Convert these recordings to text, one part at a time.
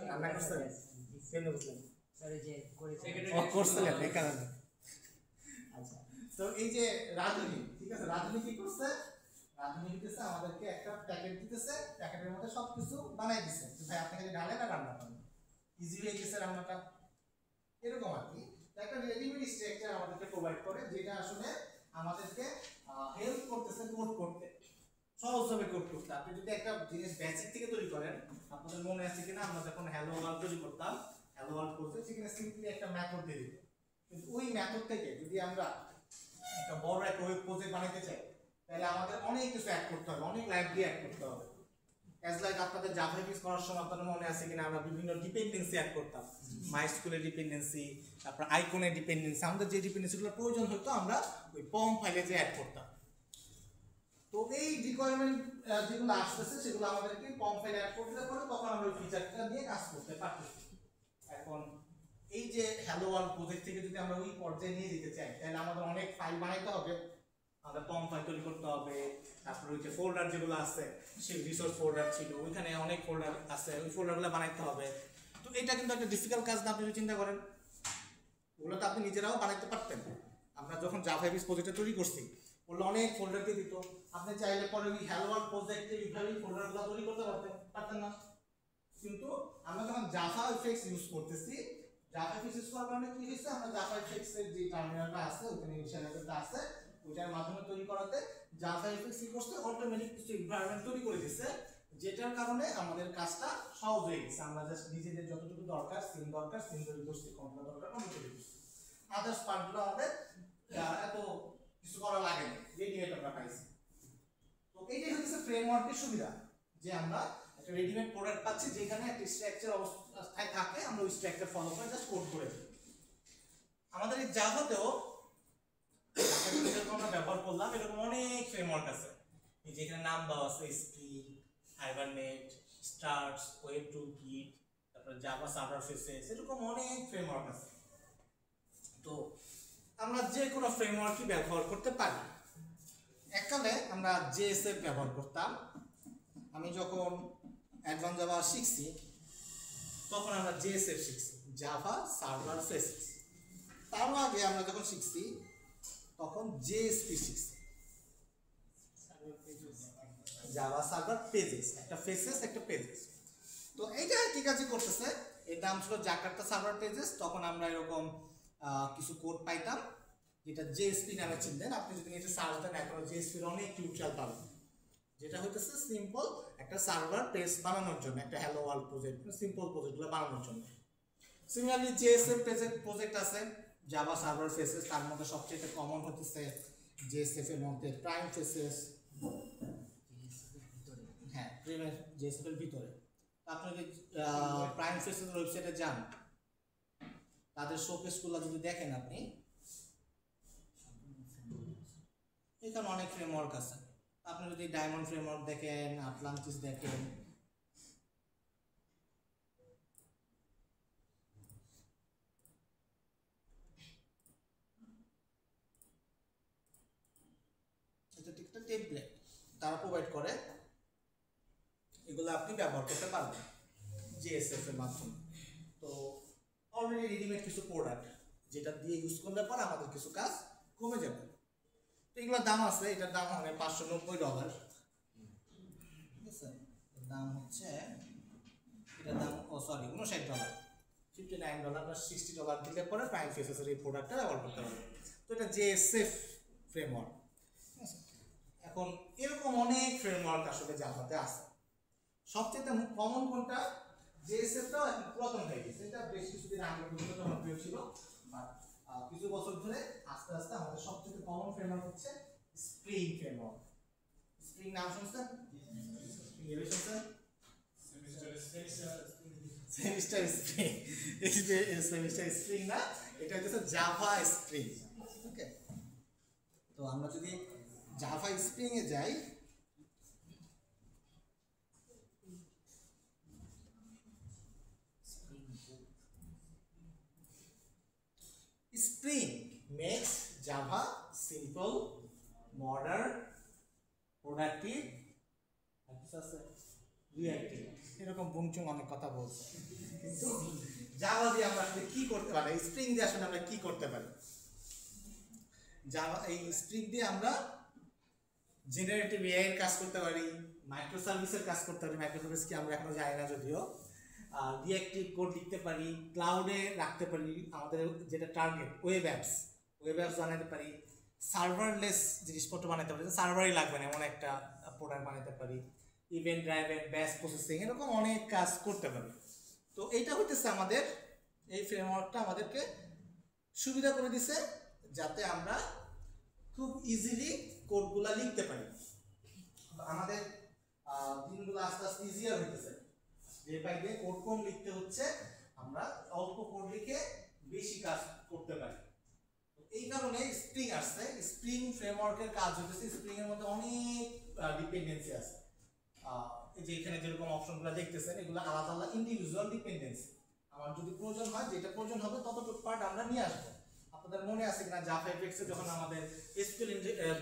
রান্না করছেন কেন বুঝলেন স্যার এই যে করছিলেন এই কারণে আচ্ছা তো এই যে রাজনী ঠিক আছে রাজনী কি করছে রাজনী দিতেছে আমাদেরকে একটা প্যাকেট দিতেছে প্যাকেটের মধ্যে সবকিছু বানাই দিচ্ছে ভাই আপনি খালি ঢালে না রান্না করেন ইজি হয়ে গেছে রান্নাটা এরকম আর কি একটা রেডিমেড স্ট্রাকচার আমাদেরকে প্রোভাইড করে যেটা আসলে আমাদেরকে হেল্প করতেছে কোড করতে সহজভাবে কোড করতে আপনি যদি একটা জিনিস বেসিক থেকে তৈরি করেন আপনাদের মনে আছে কিনা আমরা যখন হ্যালো ওয়ার্ল্ড তৈরি করতাম হ্যালো ওয়ার্ল্ড করতে সেখানে সিম্পলি একটা মেথড দিয়ে দিত কিন্তু ওই মেথড থেকে যদি আমরা একটা বড় একটা ওয়েব প্রজেক্ট বানাতে চাই তাহলে আমাদের অনেক কিছু অ্যাড করতে হবে অনেক লাইব্রেরি অ্যাড করতে হবে অ্যাজ লাইক আপনাদের জাভা ইউজ করার সময় আপনাদের মনে আছে কিনা আমরা বিভিন্ন ডিপেন্ডেন্সি অ্যাড করতাম মাইস্কুলের ডিপেন্ডেন্সি তারপর আইকনের ডিপেন্ডেন্সি আমাদের যে ডিপেন্ডেন্সিগুলোর প্রয়োজন হতো আমরা ওই পম ফাইলে যে অ্যাড করতাম তো এই রিকোয়ারমেন্ট যেগুলো আসতেছে সেগুলো আমাদেরকে পম ফাইলে অ্যাড করতে পারে তখন আমরা ওই ফিচারটা দিয়ে কাজ করতে পারতেছি এখন এই যে হ্যালো ওয়ার্ল্ড প্রজেক্ট থেকে যদি আমরা ওই পর্যায়ে নিয়ে যেতে চাই তাহলে আমাদের অনেক ফাইল বানাইতে হবে আমাদের পম ফাইল তৈরি করতে হবে তারপরে ওই যে ফোল্ডার যেগুলো আছে সেই রিসোর্স ফোল্ডার ছিল ওইখানে অনেক ফোল্ডার আছে ওই ফোল্ডারগুলো বানাইতে হবে তো এটা কিন্তু একটা ডিফিকাল্ট কাজ না আপনি যদি চিন্তা করেন ওগুলো তো আপনি নিজেরাও বানাইতে পারতেন আমরা যখন জাভা বেস প্রজেক্টটা তৈরি করছি ওগুলো অনেক ফোল্ডার দিয়ে দিত আপনি চাইলে পরে ওই হ্যালো ওয়ার্ল্ড প্রজেক্টে এইভাবেই ফোল্ডারগুলো তৈরি করতে পারতেন না কিন্তু আমরা যখন জাভা এফএক্স ইউজ করতেছি জাভা এফএক্স ইউজ করার কারণে কি হয়েছে আমরা জাভা এফএক্স এর যে টার্মিনালটা আছে ওখানে ইনিশিয়ালাইজারটা আছে ওটার মাধ্যমে তৈরি করাতে জাভা এফএক্স কি করতে অটোমেটিক কিছু এনভায়রনমেন্ট তৈরি করে দিয়েছে যেটার কারণে আমাদের কাজটা সহজ হয়ে গেছে আমরা জাস্ট নিজেদের যতটুকু দরকার সিন তৈরি করছি কম্পিউটার দরকার কম্পিউটার তৈরি করছি আদার্স পার্টগুলো আমাদের এত কিছু করা লাগে না রেডিমেড আমরা পাইছি তো এইটাই হচ্ছে ফ্রেমওয়ার্কের সুবিধা যে আমরা একটা রেডিমেড প্রোডাক্ট পাচ্ছি যেখানে একটা স্ট্রাকচার অবস্থায় থাকে আমরা ওই স্ট্রাকচার ফলো করে জাস্ট কোড করে দিই আমাদের এই জাভাতেও আমরা ব্যবহার করলাম এরকম অনেক ফ্রেমওয়ার্ক আছে এই যে এখানে নাম দেওয়া আছে Spring Hibernate starts web to Git তারপর জাভা সার্ভার ফেসেস এরকম অনেক ফ্রেমওয়ার্ক আছে তো আমরা যে কোনো ফ্রেমওয়ার্কই ব্যবহার করতে পারি এককালে আমরা জেএসএফ ব্যবহার করতাম আমি যখন অ্যাডভান্স জাভা শিখছি তখন আমরা জেএসএফ শিখছি জাভা সার্ভার ফেসেস তারও আগে আমরা যখন শিখছি তখন জেএসপি শিখছি জাভা সার্ভার পেজেস একটা ফেসেস একটা পেজেস তো এইটা কি কাজই করতেছে এর নাম ছিল জাকার্তা সার্ভার পেজেস তখন আমরা এরকম কিছু কোড পাইতাম যেটা জেএসপি নামে চিনতেন আপনি যদি এটা সার্চ দেন এখন জেএসপির অনেক টিউটোরিয়াল পাবেন যেটা হইতেছে সিম্পল একটা সার্ভার পেজ বানানোর জন্য একটা হ্যালো ওয়ার্ল্ড প্রজেক্ট সিম্পল প্রজেক্টগুলো বানানোর জন্য সিমিলারলি জেএসএফ প্রজেক্ট আছে জাভা সার্ভার ফেসেস তার মধ্যে সবচেয়ে কমন হচ্ছে জেএসএফ এর মধ্যে প্রাইম ফেসেস হ্যাঁ প্রিমিয়ার জেএসএফ এর ভিতরে আপনি যদি প্রাইম ফেসেস ওয়েবসাইটে যান তাদের শোকেসগুলো যদি দেখেন আপনি এখানে অনেক ফ্রেমওয়ার্ক আছে আপনি যদি ডায়মন্ড ফ্রেমওয়ার্ক দেখেন আটলান্টিস দেখেন এটা একটা টেমপ্লেট তারা প্রোভাইড করে এগুলো আপনি ব্যবহার করতে পারবেন জেএসএফ এর মাধ্যমে তো অলরেডি রেডিমেড কিছু প্রোডাক্ট যেটা দিয়ে ইউজ করলে পর আমাদের কিছু কাজ কমে যাবে তো এগুলোর দাম আছে এটার দাম হবে $590 ঠিক আছে দাম হচ্ছে এটার দাম $59 $59 বা $60 দিলে পরে প্রাইম ফেসেসের এই প্রোডাক্টটা ব্যবহার করতে পারবেন তো এটা জেএসএফ ফ্রেমওয়ার্ক ঠিক আছে এখন এরকম অনেক ফ্রেমওয়ার্ক আসলে জাভাতে আছে সবচেয়ে কমন কোনটা জেএসএফটাও এখন পুরাতন হয়ে গেছে এটা বেশ কিছুদিন আগে পর্যন্ত জনপ্রিয় ছিল বাট কিছু বছর ধরে আস্তে আস্তে আমাদের সবচেয়ে কমন ফ্রেমওয়ার্ক হচ্ছে স্প্রিং ফ্রেমওয়ার্ক স্প্রিং নাম শুনছেন সেমিস্টার স্প্রিং না এটা হচ্ছে জাভা স্প্রিং ওকে তো আমরা যদি জাভা স্প্রিং এ যাই Spring makes Java simple, modern, productive, reactive. এরকম বুংচুং অনেক কথা বলছে কিন্তু জাভা দিয়ে আমরা আসলে কি করতে পারি, স্প্রিং দিয়ে আসলে আমরা কি করতে পারি? জাভা এই স্প্রিং দিয়ে আমরা জেনারেটিভ এআই এর কাজ করতে পারি, মাইক্রো সার্ভিসের কাজ করতে পারি। মাইক্রো সার্ভিস কি আমরা এখনো জানি না যদিও। রিঅ্যাক্টিভ কোড লিখতে পারি, ক্লাউডে রাখতে পারি আমাদের যেটা টার্গেট, ওয়েব অ্যাপস বানাতে পারি, সার্ভারলেস জিনিসপত্র বানাতে পারি, সার্ভারই লাগবে না এমন একটা প্রোডাক্ট বানাতে পারি, ইভেন্ট ড্রাইভেন, ব্যাচ প্রসেসিং, এরকম অনেক কাজ করতে পারি। তো এইটা হইতেছে আমাদের এই ফ্রেমওয়ার্কটা আমাদেরকে সুবিধা করে দিছে যাতে আমরা খুব ইজিলি কোডগুলা লিখতে পারি। আমাদের দিনগুলো আস্তে আস্তে ইজিয়ার হইতেছে, ডে বাই ডে কোড কম লিখতে হচ্ছে, আমরা অল্প কোড লিখে বেশি কাজ করতে পারি। এই কারণে স্প্রিং আসছে। স্প্রিং ফ্রেমওয়ার্কের কাজ হচ্ছে স্প্রিং এর মধ্যে অনেক ডিপেন্ডেন্সি আছে। এই যে এখানে যেরকম অপশনগুলো দেখতেছেন এগুলো আলাদা আলাদা ইন্ডিভিজুয়াল ডিপেন্ডেন্সি। আমার যদি প্রয়োজন হয়, যেটা প্রয়োজন হবে ততটুকু পার্ট আমরা নিয়ে আসবো। আপনাদের মনে আছে কিনা জাভা এফএক্স এ যখন আমাদের এসকিউএল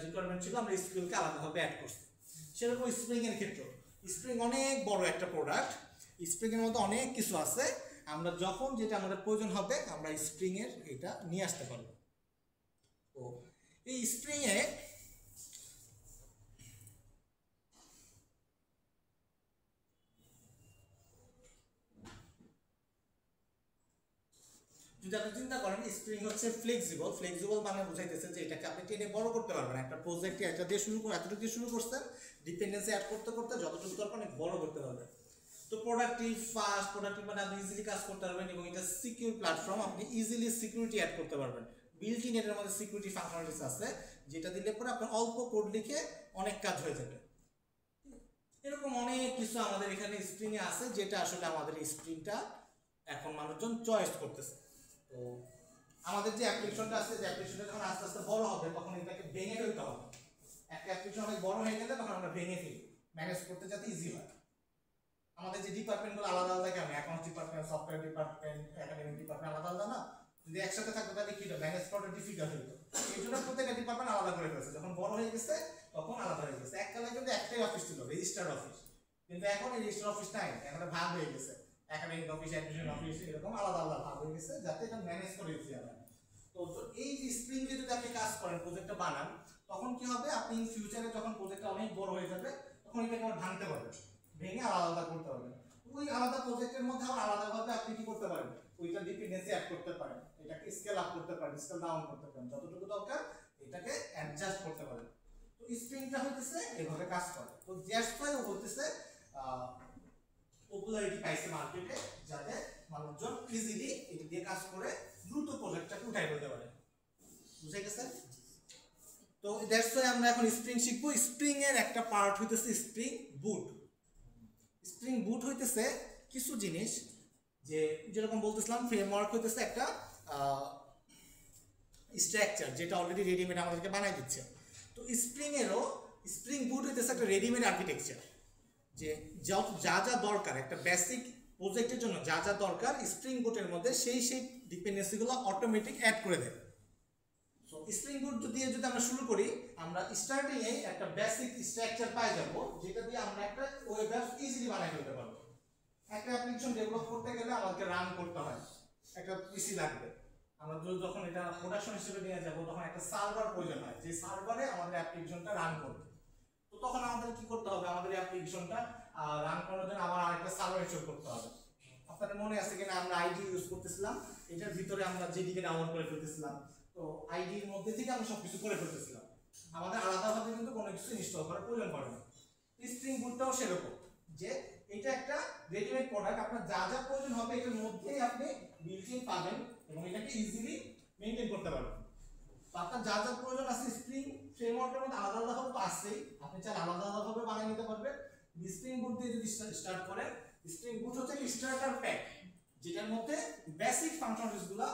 রিকোয়ারমেন্ট ছিল, আমরা এসকিউএল কে আলাদাভাবে অ্যাড করছি। সেরকম স্প্রিং এর ক্ষেত্রে স্প্রিং অনেক বড় একটা প্রোডাক্ট, স্প্রিং এর মধ্যে অনেক কিছু আছে। আমরা যখন যেটা আমাদের প্রয়োজন হবে আমরা স্প্রিং এর এটা নিয়ে আসতে পারবো। তো এই স্প্রিং এ যদি আপনি চিন্তা করেন স্প্রিং হচ্ছে ফ্লেক্সিবল। ফ্লেক্সিবল মানে বোঝাইতেছে যে এটাকে আপনি টেনে বড় করতে পারবেন। একটা প্রজেক্টে এটা দিয়ে শুরু করে এতটুকু দিয়ে শুরু করছেন, ডিপেন্ডেন্সি অ্যাড করতে করতে যতটুকু দরকার অনেক বড় করতে পারবেন। তো প্রোডাক্টিভ, ফাস্ট, প্রোডাক্টিভ মানে আপনি ইজিলি কাজ করতে পারবেন এবং এটা সিকিউর প্ল্যাটফর্ম, আপনি ইজিলি সিকিউরিটি অ্যাড করতে পারবেন। বিল্ট ইন এর মধ্যে সিকিউরিটি ফাংশনালিটিস আছে যেটা দিলে পরে আপনার অল্প কোড লিখে অনেক কাজ হয়ে যাবে। এরকম অনেক কিছু আমাদের এখানে স্প্রিং এ আছে যেটা আসলে আমাদের স্প্রিংটা এখন মানুষজন চয়েস করতেছে। তো আমাদের যে অ্যাপ্লিকেশনটা আছে, যে অ্যাপ্লিকেশনটা যখন আস্তে আস্তে বড় হবে তখন এটাকে ভেঙে ফেলতে হবে। একটা অ্যাপ্লিকেশন অনেক বড় হয়ে গেলে তখন আমরা ভেঙে ফেলি ম্যানেজ করতে যাতে ইজি হয়। আমাদের যে ডিপার্টমেন্টগুলো আলাদা আলাদা কেন, accounts department, software department, academic department আলাদা আলাদা না, যদি একসাথে থাকতো তাহলে কি হতো, ম্যানেজ করাটা ডিফিকাল্ট হতো। এই জন্য প্রত্যেকটা ডিপার্টমেন্ট আলাদা করে ফেলেছে। যখন বড় হয়ে গেছে তখন আলাদা হয়ে গেছে। এককালে কিন্তু একটাই অফিস ছিল, রেজিস্টার্ড অফিস, কিন্তু এখন এই রেজিস্টার্ড অফিস নাই, এখন ভাগ হয়ে গেছে। একাডেমিক অফিস, অ্যাডমিশন অফিস, এরকম আলাদা আলাদা ভাগ হয়ে গেছে যাতে এটা ম্যানেজ করে ইজি হয়। তো এই যে স্প্রিং দিয়ে যদি আপনি কাজ করেন, প্রজেক্টটা বানান, তখন কি হবে, আপনি ইন ফিউচারে যখন প্রজেক্টটা অনেক বড় হয়ে যাবে তখন এটাকে আবার ভাঙতে পারবেন, ভেঙে আলাদা আলাদা করতে পারবেন। ওই আলাদা প্রজেক্টের মধ্যে আবার আলাদাভাবে আপনি কি করতে পারেন, ওইটা ডিপেন্ডেন্সি অ্যাড করতে পারেন, এটাকে স্কেল আপ করতে পারেন, স্কেল ডাউন করতে পারেন, যতটুকু দরকার এটাকে অ্যাডজাস্ট করতে পারেন। তো স্প্রিংটা হইতেছে এইভাবে কাজ করে। তো জ্যাসপাইও বলতেছে পপুলারিটি পাইছে মার্কেটে যাতে মানুষজন ইজিলি এটা দিয়ে কাজ করে দ্রুত প্রজেক্টটাকে উঠাই ফেলতে পারে। বুঝে গেছে? তো দ্যাটস ওয়াই আমরা এখন স্প্রিং শিখবো। স্প্রিং এর একটা পার্ট হইতেছে স্প্রিং বুট। স্প্রিং বুট হইতেছে কিছু জিনিস, যে যেরকম বলতেছিলাম ফ্রেমওয়ার্ক হইতেছে একটা স্ট্রাকচার যেটা অলরেডি রেডিমেড আমাদেরকে বানাই দিচ্ছে। তো স্প্রিং এরও স্প্রিং বুট হইতেছে একটা রেডিমেড আর্কিটেকচার, যে যা যা দরকার একটা বেসিক প্রজেক্টের জন্য যা যা দরকার স্প্রিং বুটের মধ্যে সেই ডিপেন্ডেন্সিগুলো অটোমেটিক অ্যাড করে দেবে। সো স্প্রিং বুট দিয়ে যদি আমরা শুরু করি, আমরা স্টার্টিং এ একটা বেসিক স্ট্রাকচার পাই যাব যেটা দিয়ে আমরা একটা ওয়েব অ্যাপ ইজিলি বানাই ফেলতে পারবো। একটা অ্যাপ্লিকেশন ডেভেলপ করতে গেলে আমাদেরকে রান করতে হয়, একটা পিসি লাগবে। আমরা যখন এটা প্রোডাকশন হিসেবে নিয়ে যাব তখন একটা সার্ভার প্রয়োজন হয়, যে সার্ভারে আমাদের অ্যাপ্লিকেশনটা রান করবে। তো তখন আমাদের কি করতে হবে, আমাদের অ্যাপ্লিকেশনটা রান করার জন্য আবার আরেকটা সার্ভার ইনস্টল করতে হবে। আপনাদের মনে আছে কিনা আমরা আইডি ইউজ করতেছিলাম, এটার ভিতরে আমরা জেডিকে ডাউনলোড করে ফেলতেছিলাম। তো আইডির মধ্যে থেকে আমরা সবকিছু করে ফেলতেছিলাম, আমাদের আলাদাভাবে কিন্তু কোনো কিছু ইনস্টল করার প্রয়োজন পড়ে না। স্প্রিং বুটটাও সেরকম, যে এটা একটা রেডিমেড প্রোডাক্ট, আপনার যা যা প্রয়োজন হবে এটার মধ্যেই আপনি বিল্ট ইন পাবেন এবং এটাকে ইজিলি মেইনটেইন করতে পারবেন। তো আপনার যা যা প্রয়োজন আছে স্প্রিং ফ্রেমওয়ার্কের মধ্যে আলাদা আলাদাভাবে তো আসছেই, আপনি চাইলে আলাদা আলাদাভাবে বানিয়ে নিতে পারবেন। স্প্রিং বুট দিয়ে যদি স্টার্ট করেন, স্প্রিং বুট হচ্ছে একটা স্টার্টার প্যাক যেটার মধ্যে বেসিক ফাংশনালিটিসগুলো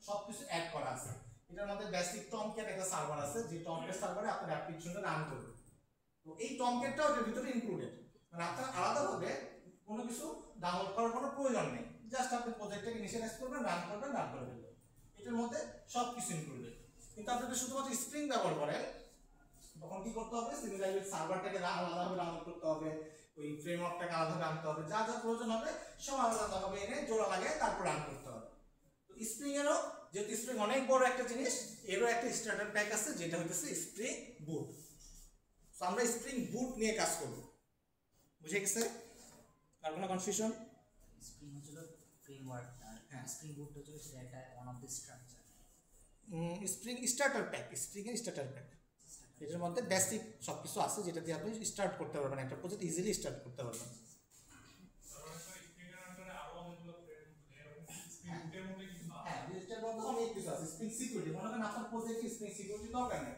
সবকিছু অ্যাড করা আছে। এটার মধ্যে বেসিক টমক্যাট একটা সার্ভার আছে, যে টমক্যাট সার্ভারে আপনার অ্যাপ্লিকেশনটা রান করবে। তো এই টমক্যাটটাও এর ভিতরে ইনক্লুডেড, মানে আপনার আলাদাভাবে কোনো কিছু ডাউনলোড করার কোনো প্রয়োজন নেই, জাস্ট আপনি প্রজেক্টটাকে ইনিশিয়ালাইজ করবেন, রান করবেন, রান করে ফেলবেন, এটার মধ্যে সব কিছু ইনক্লুডেড। কিন্তু আপনি যদি শুধুমাত্র স্প্রিং ব্যবহার করেন তখন কি করতে হবে, সিমিলারলি সার্ভারটাকে আলাদাভাবে ডাউনলোড করতে হবে, ওই ফ্রেমওয়ার্কটাকে আলাদাভাবে আনতে হবে, যা যা প্রয়োজন হবে সব আলাদাভাবে এনে জোড়া লাগিয়ে তারপর রান করতে হবে। তো স্প্রিং এরও যেহেতু স্প্রিং অনেক বড় একটা জিনিস, এরও একটা স্টার্টার প্যাক আছে যেটা হচ্ছে স্প্রিং বুট। তো আমরা স্প্রিং বুট নিয়ে কাজ করব, বুঝে গেছে? আর কোনো কনফিউশন? স্প্রিং হচ্ছে ফ্রেমওয়ার্ক, আর স্প্রিং বুট হচ্ছে সেটা one of the structure. Spring starter pack, spring এর স্টার্টার প্যাক, এটার মধ্যে বেসিক সব কিছু আছে যেটা দিয়ে আপনি স্টার্ট করতে পারবেন, একটা প্রজেক্ট ইজিলি স্টার্ট করতে পারবেন। হ্যাঁ, ডিজিটাল মধ্যে অনেক কিছু আছে। স্প্রিং সিকিউরিটি, মনে করেন আপনার প্রজেক্টে স্প্রিং সিকিউরিটি দরকার নেই,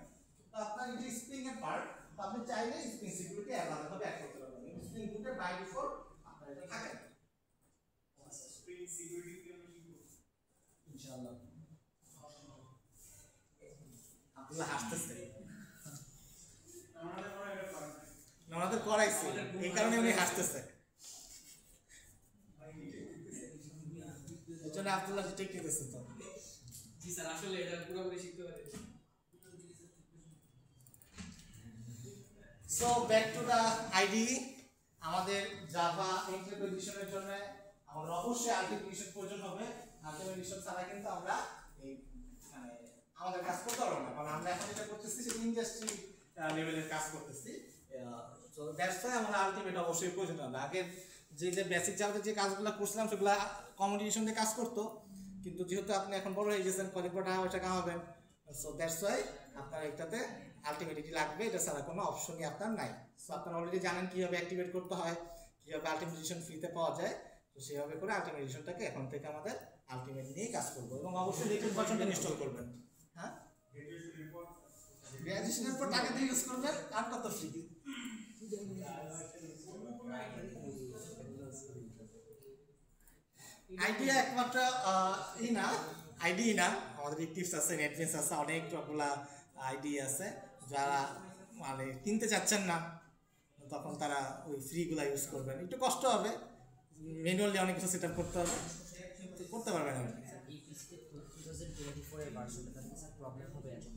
তো আপনার এই যে স্প্রিং এর পার্ট, তো আপনি চাইলে স্প্রিং সিকিউরিটি আলাদাভাবে অ্যাড করতে পারবেন, কিন্তু স্প্রিং বুটে বাই ডিফল্ট আপনার এটা থাকে না। স্প্রিং সিকিউরিটি কি আমরা শিখব ইনশাআল্লাহ। আব্দুল্লাহ হাসতেছে, আমাদের করাইছে এই কারণে উনি হাসতেছে, এজন্য আব্দুল্লাহ ঠিক দিতেছে। তো জি স্যার, আসলে এটা পুরোপুরি শিখতে পারি। So back to the ID. আমাদের জাভা এন্টারপ্রাইজ এডিশনের জন্য আমাদের অবশ্যই আলটিমেট এডিশন প্রয়োজন হবে। আলটিমেট এডিশন ছাড়া কিন্তু আমরা এই মানে আমাদের কাজ করতে পারবো না, কারণ আমরা এখন যেটা করতেছি সেটা ইন্ডাস্ট্রি লেভেলের কাজ করতেছি। তো দ্যাটস ওয়াই আমরা আলটিমেট অবশ্যই প্রয়োজন হবে। আগে যে বেসিক জাভাতে যে কাজগুলো করছিলাম সেগুলো কমন এডিশন দিয়ে কাজ করতো, কিন্তু যেহেতু আপনি এখন বড় হয়ে গেছেন, কয়েক বড় টাকা কামাবেন, সো দ্যাটস ওয়াই আপনার এটাতে আলটিমেটলি লাগবে, এটা ছাড়া কোনো অপশনই আপনার নাই। সো আপনারা অলরেডি জানেন কীভাবে অ্যাক্টিভেট করতে হয়, কীভাবে আলটিমেট এডিশন ফ্রিতে পাওয়া যায়। তো সেভাবে করে আলটিমেট এডিশনটাকে এখন থেকে আমাদের আলটিমেট নিয়েই কাজ করবো, এবং অবশ্যই লিটল ভার্সনটা ইনস্টল করবেন। হ্যাঁ, গ্র্যাজুয়েশনের পর টাকা দিয়ে ইউজ করবেন, আর কত ফ্রি। আইডিয়া একমাত্র না, আইডি না, আমাদের টিপস আছে, নেটফ্লিক্স আছে, অনেকগুলা আইডি আছে। যারা মানে কিনতে চাচ্ছেন না তখন তারা ওই ফ্রিগুলা ইউজ করবেন, একটু কষ্ট হবে, ম্যানুয়ালি অনেক কিছু সেট আপ করতে হবে, করতে পারবেন। এই পিসিতে 2024 এর ভার্সনটা স্যার প্রবলেম হবে এখন?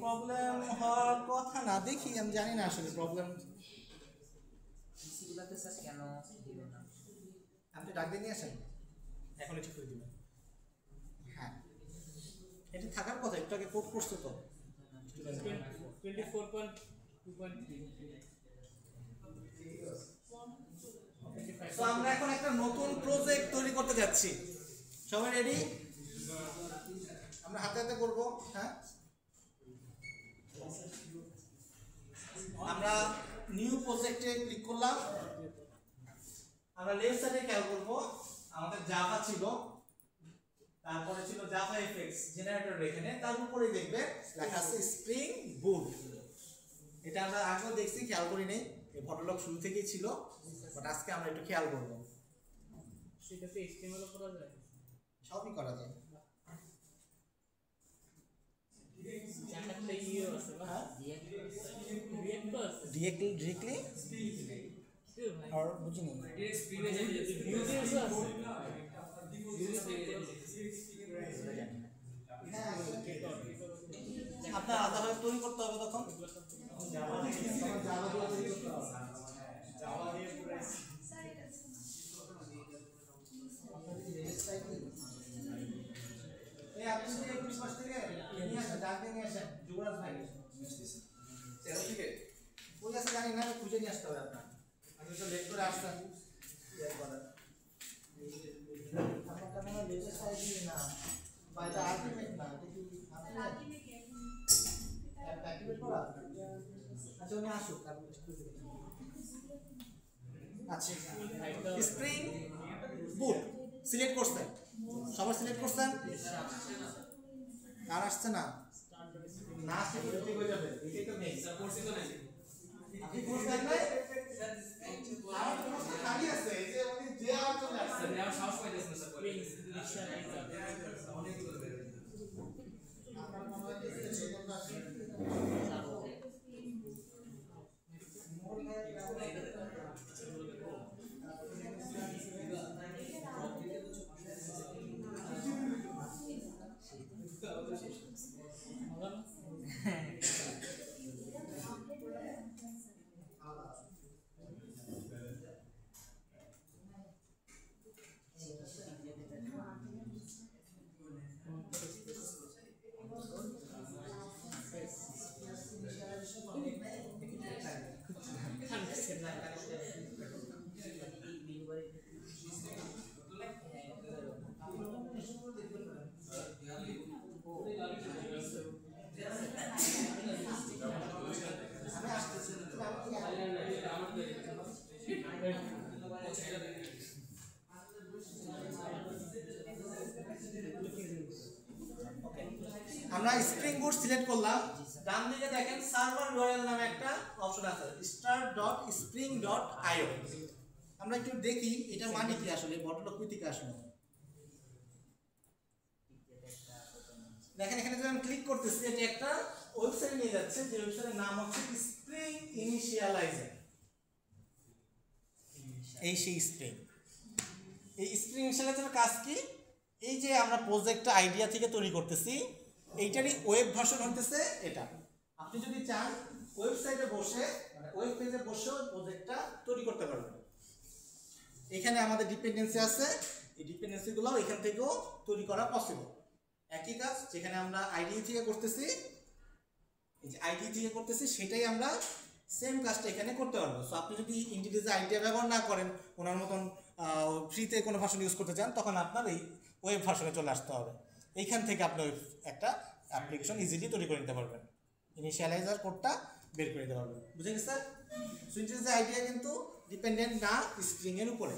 প্রবলেম হওয়ার কথা না, দেখি, আমি জানি না আসলে প্রবলেম। পিসিগুলোতে স্যার কেন দিল না? আপনি ডাক দিয়ে নিয়ে আসেন, এখনই ঠিক করে দিবেন। হ্যাঁ, এটা থাকার কথা, একটু আগে কোড করছে তো। 24.2.3। তো আমরা এখন একটা নতুন প্রজেক্ট তৈরি করতে যাচ্ছি, সবাই রেডি? আমরা হাতে হাতে করবো। হ্যাঁ, আমরা নিউ প্রজেক্টে ক্লিক করলাম। আমরা লেফট সাইডে খেয়াল করবো, আমাদের জাভা ছিল, তারপরে ছিল জাভা এফএক্স জেনারেটর, এখানে তার উপরে দেখবে লেখা আছে স্প্রিং বুট। এটা আমরা আগেও দেখছি, খেয়াল করি নেই, এই ফটোলগ শুরু থেকেই ছিল, বাট আজকে আমরা একটু খেয়াল করবো। সেটাতে HTML করা যায়, সবই করা যায়। একটা ইয়ে আছে বা হ্যাঁ, রিয়েক্ট তো আছে, ডিরেক্টলি কি ভাই আর বুঝিনি। ডিরেক্ট স্ক্রিনে যেতে যেতে ভিউজেস আছে, আপনার আলাদাভাবে তৈরি করতে হবে তখন। এই আপনি যে একুশ মাস থেকে নিয়ে আসেন, ডাক দিয়ে নিয়ে আসেন, যুবরাজ ভাই তেরো থেকে ওই আছে জানি না, খুঁজে নিয়ে আসতে হবে আপনার। আমি তো লেট করে আসতাম, আপনার কেন লেটেস্ট আইডি না, বা এটা আলটিমেট না, এটা কি অ্যাক্টিভেট করা? আচ্ছা, উনি আসুক, তারপর আচ্ছা, স্প্রিং বুট সিলেক্ট করছেন, সবার সিলেক্ট করছেন? আর আসছে না, না আসলে ঠিক হয়ে যাবে, এটাই তো নেই। স্যার কোর্সই তো নাই, আপনি করছেন না, আমার তো খালি আছে, এই যে উনি যে আর চলে আসছে, স্যার আমার সাহস পাইতেছ না স্যার, আপনার মনে হয় যে এই কথা আছে। আমরা স্প্রিং বুট সিলেক্ট করলাম, ডান দিকে দেখেন সার্ভার ইউআরএল নামে একটা অপশন আছে, start.spring.io। আমরা একটু দেখি এটা মানে কি আসলে, বটলক থেকে আসলে দেখেন এখানে যদি আমি ক্লিক করতেছি এটা একটা ওয়েবসাইটে নিয়ে যাচ্ছে, যে ওয়েবসাইটের নাম হচ্ছে স্প্রিং ইনিশিয়ালাইজার। এই সেই স্প্রিং, এই স্প্রিং ইনিশিয়ালাইজারের কাজ কি? এই যে আমরা প্রজেক্টটা আইডিয়া থেকে তৈরি করতেছি, এইটারই ওয়েব ভার্সন হইতেছে এটা। আপনি যদি চান ওয়েবসাইটে বসে মানে ওয়েব পেজে বসেও প্রজেক্টটা তৈরি করতে পারবেন। এখানে আমাদের ডিপেন্ডেন্সি আছে, এই ডিপেন্ডেন্সিগুলো এখান থেকেও তৈরি করা পসিবল। একই কাজ যেখানে আমরা আইডিই থেকে করতেছি, এই যে আইডি থেকে করতেছি সেটাই আমরা সেম কাজটা এখানে করতে পারবো। সো আপনি যদি ইন্টিগ্রেটেড আইডিয়া ব্যবহার না করেন, ওনার মতন ফ্রিতে কোনো ভার্সন ইউজ করতে চান, তখন আপনার এই ওয়েব ভার্সনে চলে আসতে হবে। এইখান থেকে আপনি একটা অ্যাপ্লিকেশন ইজিলি তৈরি করে নিতে পারবেন, ইনিশিয়ালাইজার কোডটা বের করে নিতে পারবেন। বুঝে গেছে? সো ইন্টিগ্রেটেড আইডিয়া কিন্তু ডিপেন্ডেন্ট না স্প্রিং এর উপরে।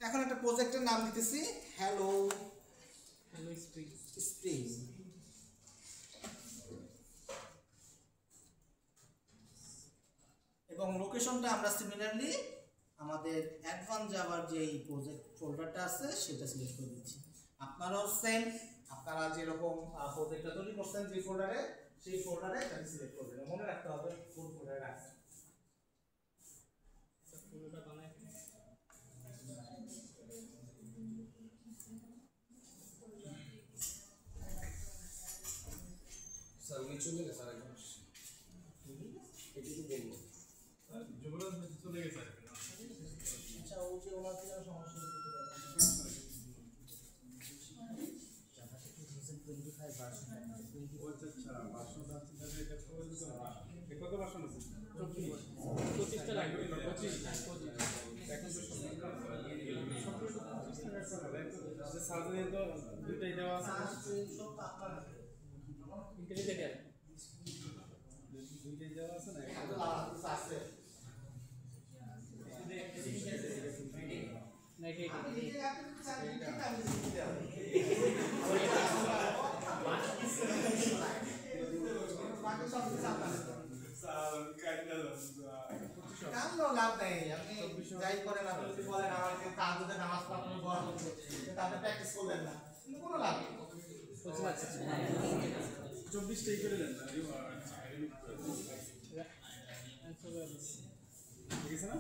এখন একটা প্রজেক্টের নাম দিতেছি হ্যালো স্প্রিং। এবং লোকেশনটা আমরা সিমিলারলি আমাদের অ্যাডভান্স জাভার যে প্রজেক্ট ফোল্ডারটা আছে সেটা সিলেক্ট করে দিচ্ছি। আপনারাও সেম, আপনারা যেরকম প্রজেক্টটা তৈরি করছেন যে ফোল্ডারে, সেই ফোল্ডারে এটা সিলেক্ট করবেন। মনে রাখতে হবে কোন ফোল্ডারে রাখছেন। স্যার উনি চলে গেছে আর একজন এটি তো বলবো যুবরাজ চলে গেছে আচ্ছা, ও যে ওনার কি সমস্যা কত ভার্সন আছে? 25টা লাগবে। 25 সার্জনে তো দুইটাই দেওয়া আছে, ইন্টেলিজেন্ট দুইটাই দেওয়া আছে না? আছে নাকি আপনি নিজে আপনি চান এটা আমি দিতে হবে। বাকি সব কিছু আপনার স্যার কাইটা কামনো লাভ নাই। আপনি যাই করেন, আপনি যদি বলেন আমাকে তাহাজ্জুদে নামাজ পড়ানো বড় হচ্ছে, তাহলে প্র্যাকটিস করবেন না, কিন্তু কোনো লাভ নেই। 24টাই করে দেন না? ঠিক আছে না?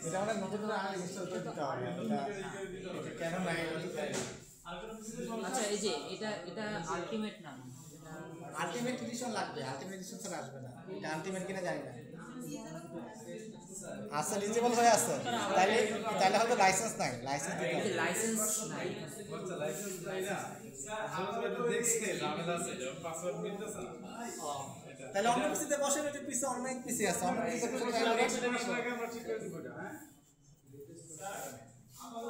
এটা মানে নতুন করে আগে ইনস্টল করে দিতে হবে। এটা কেন নাই আচ্ছা এই যে এটা আলটিমেট নাম, আলটিমেট এডিশন লাগবে, আলটিমেট এডিশন ছাড়া আসবে না। এটা আলটিমেট কিনা জানি না। আচ্ছা, রিজনেবল হয়ে আছে, তাহলে তাহলে হয়তো লাইসেন্স নাই, লাইসেন্স দিতে হবে। লাইসেন্স নাই। আচ্ছা লাইসেন্স নাই না? জোরজোর দেখছে ঝামেলা আছে, পাসওয়ার্ড মিলতেছে না। তাহলে অন্য পিসিতে বসেন, ওই যে পিসে অনেক পিসি আছে, অন্য পিসিতে বসে ট্রাই করেন। আমরা ঠিক করে দিব এটা, হ্যাঁ?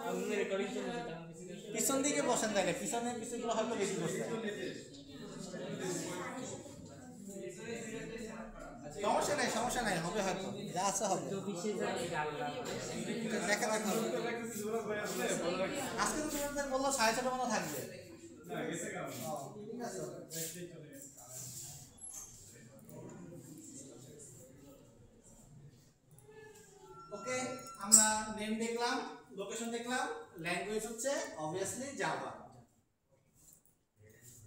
আমি রেকর্ডিং চলছে তখন কিছু পিছন দিকে বসেন, তাহলে পিছনের পিসিগুলো হয়তো বেশি বসছে। সমস্যা নাই, হবে হয়তো, যা আছে হবে। তো বিশেষ এটা আলাদা। দেখা রাখা হবে। জোরাজ ভাই আসলে বলে রাখি। আজকে তো তোমাদের বললো 6:30 মতো থাকবে। না গেছে কেমন? ঠিক আছে। চলে গেছে। ওকে, আমরা নেম দেখলাম, লোকেশন দেখলাম, ল্যাঙ্গুয়েজ হচ্ছে অবভিয়াসলি জাভা।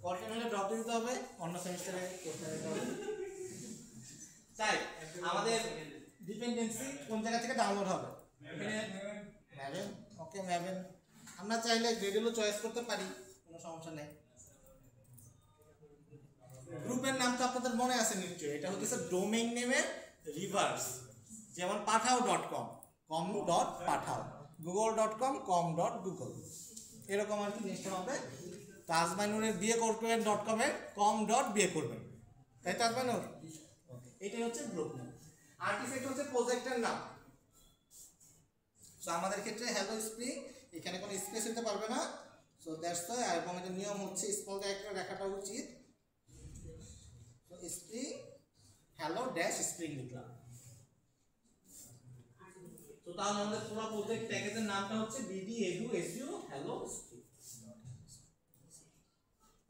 কন্টেন্ট হলে ড্রপ দিতে হবে, অন্য সেমিস্টারে করতে হবে। তাই আমাদের ডিপেন্ডেন্সি কোন জায়গা থেকে ডাউনলোড হবে? এখানে ম্যাভেন। ওকে, ম্যাভেন আমরা চাইলে গ্রেডেলও চয়েস করতে পারি, কোনো সমস্যা নেই। গ্রুপের নাম তো আপনাদের মনে আছে নিশ্চয়ই, এটা হচ্ছে ডোমেইন নেমের রিভার্স। যেমন পাঠাও.com, com.পাঠাও, google.com, com.google, এরকম আর কি জিনিসটা হবে। তাজমাইনুরের বিয়ে করবেন .com এর com.বিয়ে করবেন, তাই তাজমাইনুর? এটাই হচ্ছে গ্রুপ নেম। আর্টিফ্যাক্ট হচ্ছে প্রজেক্টের নাম। সো আমাদের ক্ষেত্রে হ্যালো স্প্রিং, এখানে কোনো স্পেস হতে পারবে না। সো দ্যাটস ওয়াই, এবং এটা নিয়ম হচ্ছে স্মল ক্যারেক্টার রাখাটা উচিত। So spring hello dash spring লিখলাম। তাহলে আমাদের পুরো প্রজেক্ট প্যাকেজের নামটা হচ্ছে BD edu SU hello strip.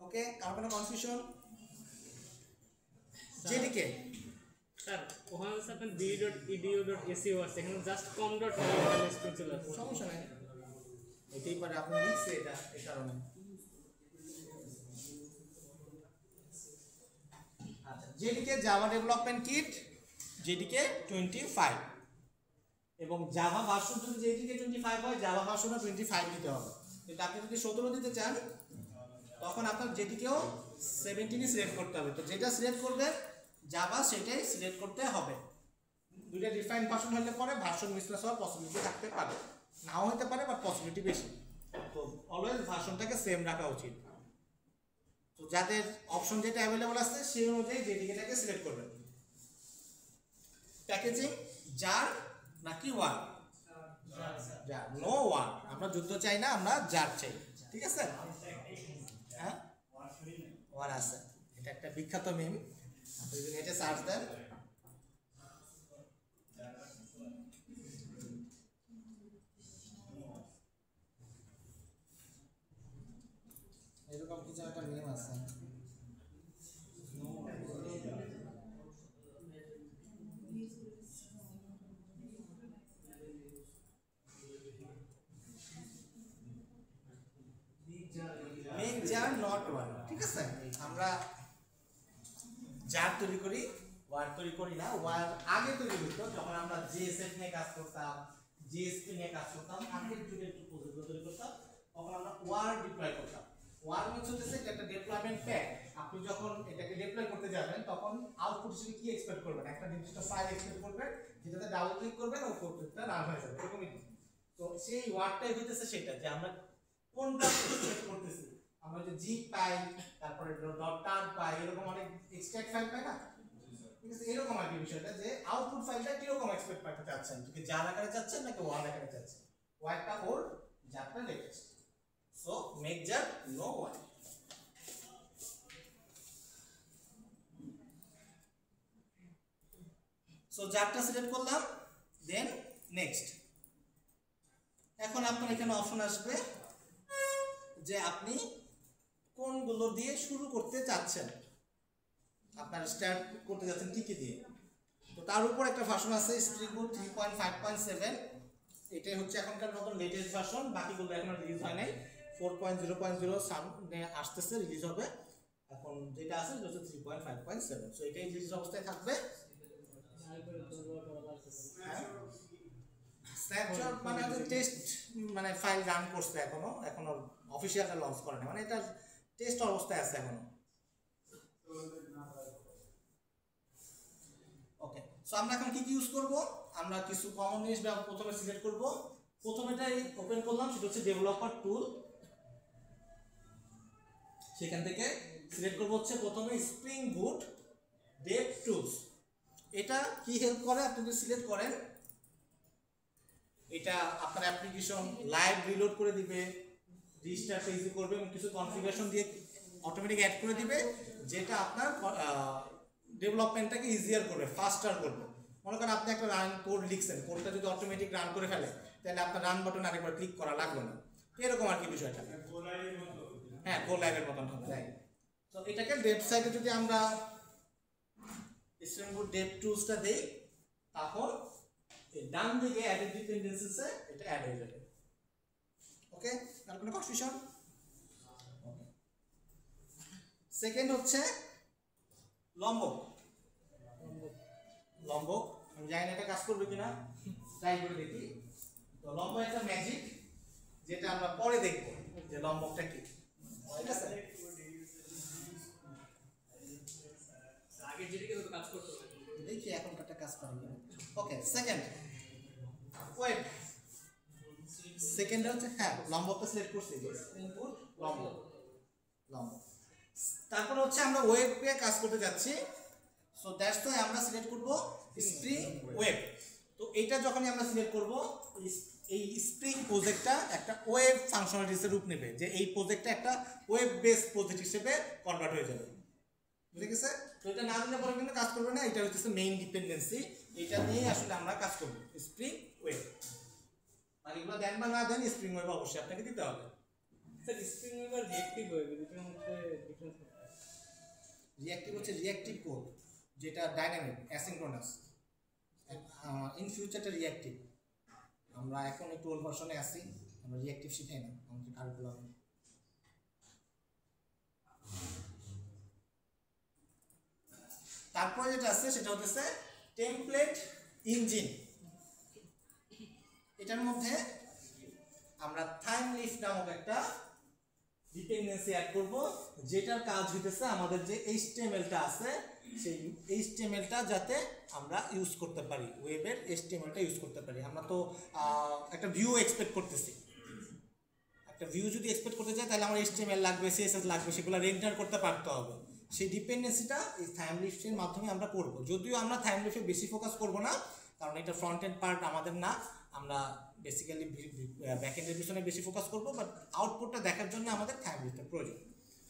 Okay, কার কোনো কনফিউশন? জেডিকে স্যার ওখানে হচ্ছে আপনার b.edu.seo আছে, এখানে জাস্ট com.hello চলে আসছে। সমস্যা নাই, এটাই পারে আপনি লিখছে এটা এই কারণে। আচ্ছা, JDK Java development kit JDK 25 এবং জাভা ভার্সন যদি জেডিকে 25 হয় জাভা ভার্সনও 25 দিতে হবে। কিন্তু আপনি যদি 17 দিতে চান তখন আপনার জেডিকেও 17ই সিলেক্ট করতে হবে। তো যেটা সিলেক্ট করবেন জাভা সেটাই সিলেক্ট করতে হবে। দুইটা ডিফাইন ভার্সন হলে পরে ভার্সন মিসম্যাচ হওয়ার পসিবিলিটি থাকতে পারে, নাও হতে পারে, বাট পসিবিলিটি বেশি। তো অলওয়েজ ভার্সনটাকে সেম রাখা উচিত। তো যাদের অপশন যেটা অ্যাভেলেবল আছে সেই অনুযায়ী জেডিকেটাকে সিলেক্ট করবেন। প্যাকেজিং জার নাকি ওয়ার? Jar, no war. আমরা যুদ্ধ চাই না, আমরা জার চাই, ঠিক আছে? হ্যাঁ, ওয়ার আছে, এটা একটা বিখ্যাত মিম, আপনি যদি নেটে সার্চ দেন এরকম কিছু একটা মিম আছে। মেক জার নট ওয়ার, ঠিক আছে? আমরা জার তৈরি করি, ওয়ার তৈরি করি না। ওয়ার আগে তৈরি হতো যখন আমরা জেএসএফ নিয়ে কাজ করতাম, জেএসপি নিয়ে কাজ করতাম, আগের যুগে একটু প্রজেক্ট তৈরি করতাম, তখন আমরা ওয়ার ডিপ্লয় করতাম। ওয়ার মিন্স হচ্ছে একটা ডেভেলপমেন্ট প্যাক। আপনি যখন এটাকে ডিপ্লয় করতে যাবেন তখন আউটপুট হিসেবে কি এক্সপেক্ট করবেন? একটা নির্দিষ্ট ফাইল এক্সপেক্ট করবেন, যেটাতে ডাবল ক্লিক করবেন ও প্রজেক্টটা রান হয়ে যাবে, এরকমই। তো সেই ওয়ার্ডটাই হইতেছে সেটা যে আমরা কোনটা এক্সপেক্ট করতেছি। আমরা যে জিপ পাই, তারপরে ডট টার পাই, এরকম অনেক এক্সট্রাক্ট ফাইল পাই না, ঠিক আছে? এরকম আর কি বিষয়টা, যে আউটপুট ফাইলটা কিরকম এক্সপেক্ট করতে চাচ্ছেন, কি জার আকারে চাচ্ছেন নাকি ওয়ার আকারে চাচ্ছেন। ওয়ারটা ওর, জারটা latest. So make jar no war. So জারটা সিলেক্ট করলাম, দেন নেক্সট। এখন আপনার এখানে অপশন আসবে যে আপনি কোনগুলো দিয়ে শুরু করতে চাচ্ছেন, আপনার স্টার্ট করতে যাচ্ছেন কি কি দিয়ে। তো তার উপর একটা ভার্সন আছে স্প্রিং বুট 3.5.7, এটাই হচ্ছে এখনকার নতুন লেটেস্ট ভার্সন। বাকিগুলো এখনো রিলিজ হয় নাই। 4.0.0 সামনে আসতেছে, রিলিজ হবে। এখন যেটা আছে সেটা হচ্ছে 3.5.7। সো এটাই রিলিজ অবস্থায় থাকবে। স্ন্যাপশট মানে টেস্ট, মানে ফাইল রান করছে, এখনো অফিশিয়ালি লঞ্চ করে না, মানে এটা টেস্ট অবস্থায় আছে এখনো। ওকে, সো আমরা এখন কি কি ইউজ করব? আমরা কিছু কমন জিনিস প্রথমে সিলেক্ট করব। প্রথমেটাই ওপেন করলাম, সেটা হচ্ছে ডেভেলপার টুল। সেখান থেকে সিলেক্ট করব হচ্ছে প্রথমে স্প্রিং বুট ডেভ টুলস। এটা কি হেল্প করে আপনি যদি সিলেক্ট করেন, এটা আপনার অ্যাপ্লিকেশন লাইভ রিলোড করে দিবে, রিস্টার্ট ইজি করবে এবং কিছু কনফিগারেশন দিয়ে অটোমেটিক অ্যাড করে দিবে, যেটা আপনার ডেভেলপমেন্টটাকে ইজিয়ার করবে, ফাস্টার করবে। মনে করেন আপনি একটা রান কোড লিখছেন, কোডটা যদি অটোমেটিক রান করে ফেলে তাহলে আপনার রান বাটন আরেকবার ক্লিক করা লাগবে না, এরকম আর কি বিষয়টা। হ্যাঁ, গো লাইভের মতন হবে। তো এটাকে ওয়েবসাইটে যদি আমরা স্প্রিং বুট ডেভ টুলসটা দেই, তখন ডান দিকে অ্যাডেড ডিপেন্ডেন্সিসে এটা অ্যাড হয়ে যাবে। ওকে, আর কোনো কনফিউশন? সেকেন্ড হচ্ছে লম্বক। লম্বক আমি জানি না এটা কাজ করবে কিনা, ট্রাই করে দেখি। তো লম্বক একটা ম্যাজিক, যেটা আমরা পরে দেখব যে লম্বকটা কি, ঠিক আছে? আগে যেদিকে তো কাজ করতে হবে, দেখি এখনকারটা কাজ করে কিনা। ওকে, সেকেন্ড ওয়েব। সেকেন্ড হচ্ছে, হ্যাঁ, লম্বকটা সিলেক্ট করছি, ইনপুট লম্বক। লম্বক তারপরে হচ্ছে আমরা ওয়েবে কাজ করতে যাচ্ছি। সো দ্যাটস ওয়াই আমরা সিলেক্ট করব স্প্রিং ওয়েব। তো এটা যখনই আমরা সিলেক্ট করব, এই স্প্রিং প্রজেক্টটা একটা ওয়েব ফাংশনালিটিসের রূপ নেবে, যে এই প্রজেক্টটা একটা ওয়েব বেস প্রজেক্ট হিসেবে কনভার্ট হয়ে যাবে, বুঝে গেছে? তো এটা না দিলে পরে কিন্তু কাজ করবে না, এটা হচ্ছে মেইন ডিপেন্ডেন্সি, এটা নিয়ে আসলে আমরা কাজ করব স্প্রিং ওয়েব। আর এগুলো দেন বা না দেন স্প্রিং ওয়েভ অবশ্যই আপনাকে দিতে হবে। স্যার স্প্রিং ওয়েভ আর রিঅ্যাক্টিভ ওয়েভ দুটোর মধ্যে ডিফারেন্স কোথায়? রিঅ্যাক্টিভ হচ্ছে রিঅ্যাক্টিভ কোড, যেটা ডাইনামিক অ্যাসিনক্রোনাস, ইন ফিউচারটা রিঅ্যাক্টিভ। আমরা এখন একটু ওল্ড ভার্সনে আছি, আমরা রিঅ্যাক্টিভ শিখাই না আমাদের কারিকুলামে। তারপরে যেটা আছে সেটা হচ্ছে টেমপ্লেট ইঞ্জিন। এটার মধ্যে আমরা থাইম লিফট নামক একটা ডিপেন্ডেন্সি অ্যাড করব, যেটার কাজ হইতেছে আমাদের যে HTML-টা আছে সেই HTML-টা যাতে আমরা ইউজ করতে পারি, ওয়েবের HTML-টা ইউজ করতে পারি। আমরা তো একটা ভিউ এক্সপেক্ট করতেছি, একটা ভিউ যদি এক্সপেক্ট করতে চাই তাহলে আমার HTML লাগবে, CSS লাগবে, সেগুলো রেন্ডার করতে পারতে হবে। সেই ডিপেন্ডেন্সিটা এই থাইম লিফটের মাধ্যমে আমরা করব। যদিও আমরা থাইম লিফটে বেশি ফোকাস করব না, কারণ এটা ফ্রন্ট এন্ড পার্ট আমাদের না, আমরা বেসিক্যালি ব্যাক এন্ডের পিছনে বেশি ফোকাস করব, বাট আউটপুটটা দেখার জন্য আমাদের টাইম লিস্টের প্রয়োজন।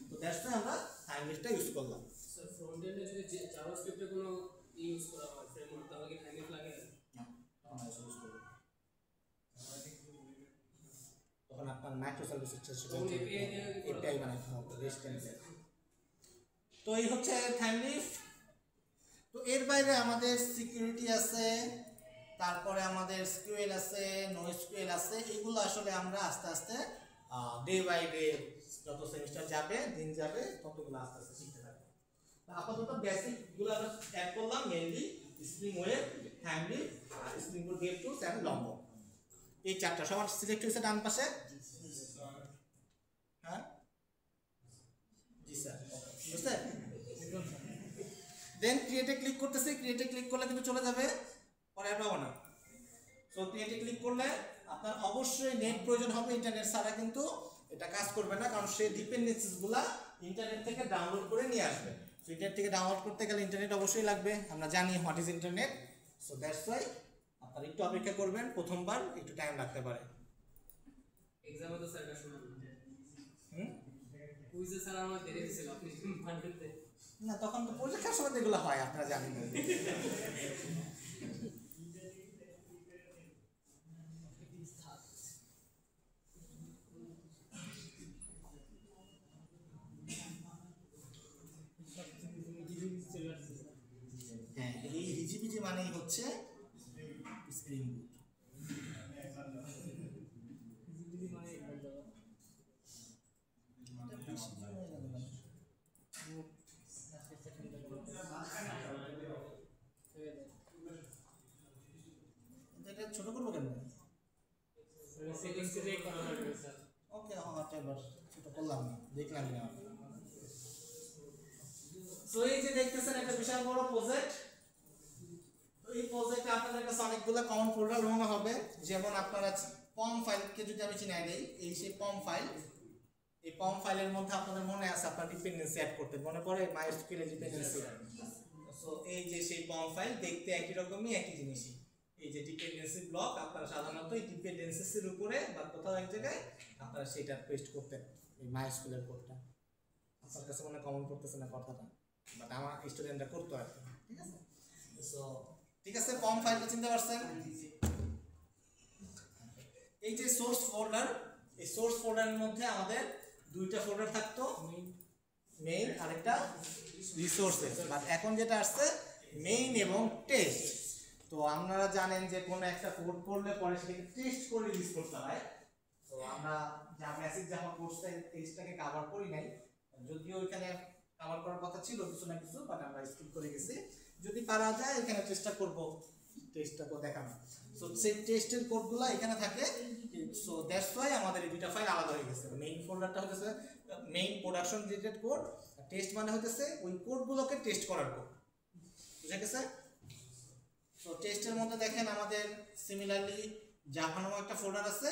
তো দ্যাটস ওয়াই আমরা টাইম লিস্টটা ইউজ করলাম। স্যার ফ্রন্ট এন্ডে যদি জাভাস্ক্রিপ্টে কোনো ইউজ করা হয় ফ্রেমওয়ার্ক, তাহলে কি টাইম লাগে? তখন আপনার মাইক্রো সার্ভিসের এপিআই বানাতে হবে, রেস্ট টেমপ্লেট। তো এই হচ্ছে টাইম লিস্ট। তো এর বাইরে আমাদের সিকিউরিটি আছে, তারপরে আমাদের SQL আছে, নো SQL আছে। এগুলো আসলে আমরা আস্তে আস্তে ডে বাই ডে, যত সেমিস্টার যাবে, দিন যাবে, ততগুলো আস্তে আস্তে শিখতে থাকবে। আপাতত বেসিকগুলো আমরা অ্যাড করলাম, mainly spring web, time list, আর spring boot dev tools and Lombok. এই চারটা সবার সিলেক্ট হয়েছে ডান পাশে? হ্যাঁ জি স্যার, বুঝতে? দেন ক্রিয়েটে ক্লিক করতেছি, ক্রিয়েটে ক্লিক করলে কিন্তু চলে যাবে, পরে আর পাবো না। সো ক্রিয়েটে ক্লিক করলে আপনার অবশ্যই নেট প্রয়োজন হবে, ইন্টারনেট ছাড়া কিন্তু এটা কাজ করবে না, কারণ সেই ডিপেন্ডেন্সিসগুলো ইন্টারনেট থেকে ডাউনলোড করে নিয়ে আসবে। সো ইন্টারনেট থেকে ডাউনলোড করতে গেলে ইন্টারনেট অবশ্যই লাগবে, আমরা জানি what is internet. So that's why আপনারা একটু অপেক্ষা করবেন, প্রথমবার একটু টাইম লাগতে পারে। এক্সামে তো স্যার এটা শোনান হুম, কুইজে স্যার আমার দেরি হয়েছিল, আপনি ফান্ডতে না তখন তো পরীক্ষার সময় এগুলো হয়, আপনারা জানেন। হ্যাঁ, এই হিজিবিজি মানেই হচ্ছে স্প্রিং বুট। এটা ছোট করবো কেন? সেটিংসে যাই করা লাগবে স্যার। ওকে, হোয়াটএভার, ছোট করলাম না, দেখলাম না। তো এই যে দেখতেছেন একটা বিশাল বড় প্রজেক্ট। তো এই প্রজেক্টে আপনাদের কাছে অনেকগুলো কমন ফোল্ডার বানানো হবে। যেমন আপনারা পম ফাইলকে যদি আমি চিনাই দেই, এই সেই পম ফাইল, এই পম ফাইলের মধ্যে আপনাদের মনে আছে আপনার ডিপেন্ডেন্সি অ্যাড করতে, মনে পড়ে মাইস্কুয়েল ডিপেন্ডেন্সি। সো এই যে সেই পম ফাইল, দেখতে একই রকমই, একই জিনিসই। এই যে ডিপেন্ডেন্সি ব্লক, আপনারা সাধারণত এই ডিপেন্ডেন্সির উপরে বা কোথাও এক জায়গায় আপনারা সেটা পেস্ট করতেন, এই মাইস্কুয়েলের কোডটা। আপনার কাছে মনে কমন করতেছে না কথাটা, বাট আমার স্টুডেন্টরা করতো আর কি, ঠিক আছে? সো ঠিক আছে, পম ফাইলটা চিনতে পারছেন? এই যে সোর্স ফোল্ডার, এই সোর্স ফোল্ডারের মধ্যে আমাদের দুইটা ফোল্ডার থাকতো, মেইন আর একটা রিসোর্সেস। বাট এখন যেটা আসছে মেইন এবং টেস্ট। তো আপনারা জানেন যে কোনো একটা কোড করলে পরে সেটাকে টেস্ট করে রিলিজ করতে হয়। তো আমরা যা বেসিক জাভা কোর্সে টেস্টটাকে কভার করি নাই, যদিও এখানে কভার করার কথা ছিল কিছু না কিছু, বাট আমরা স্কিপ করে গেছি। যদি পারা যায় এখানে চেষ্টা করব টেস্টটাকে দেখানো। সো সেই টেস্টের কোডগুলো এখানে থাকে। সো দ্যাটস ওয়াই আমাদের এই দুইটা ফাইল আলাদা হয়ে গেছে। মেইন ফোল্ডারটা হচ্ছে main production related code, test মানে হচ্ছে ওই কোডগুলোকে টেস্ট করার কোড। বুঝা গেছে? সো টেস্টের মধ্যে দেখেন আমাদের সিমিলারলি জাভা নামক একটা ফোল্ডার আছে,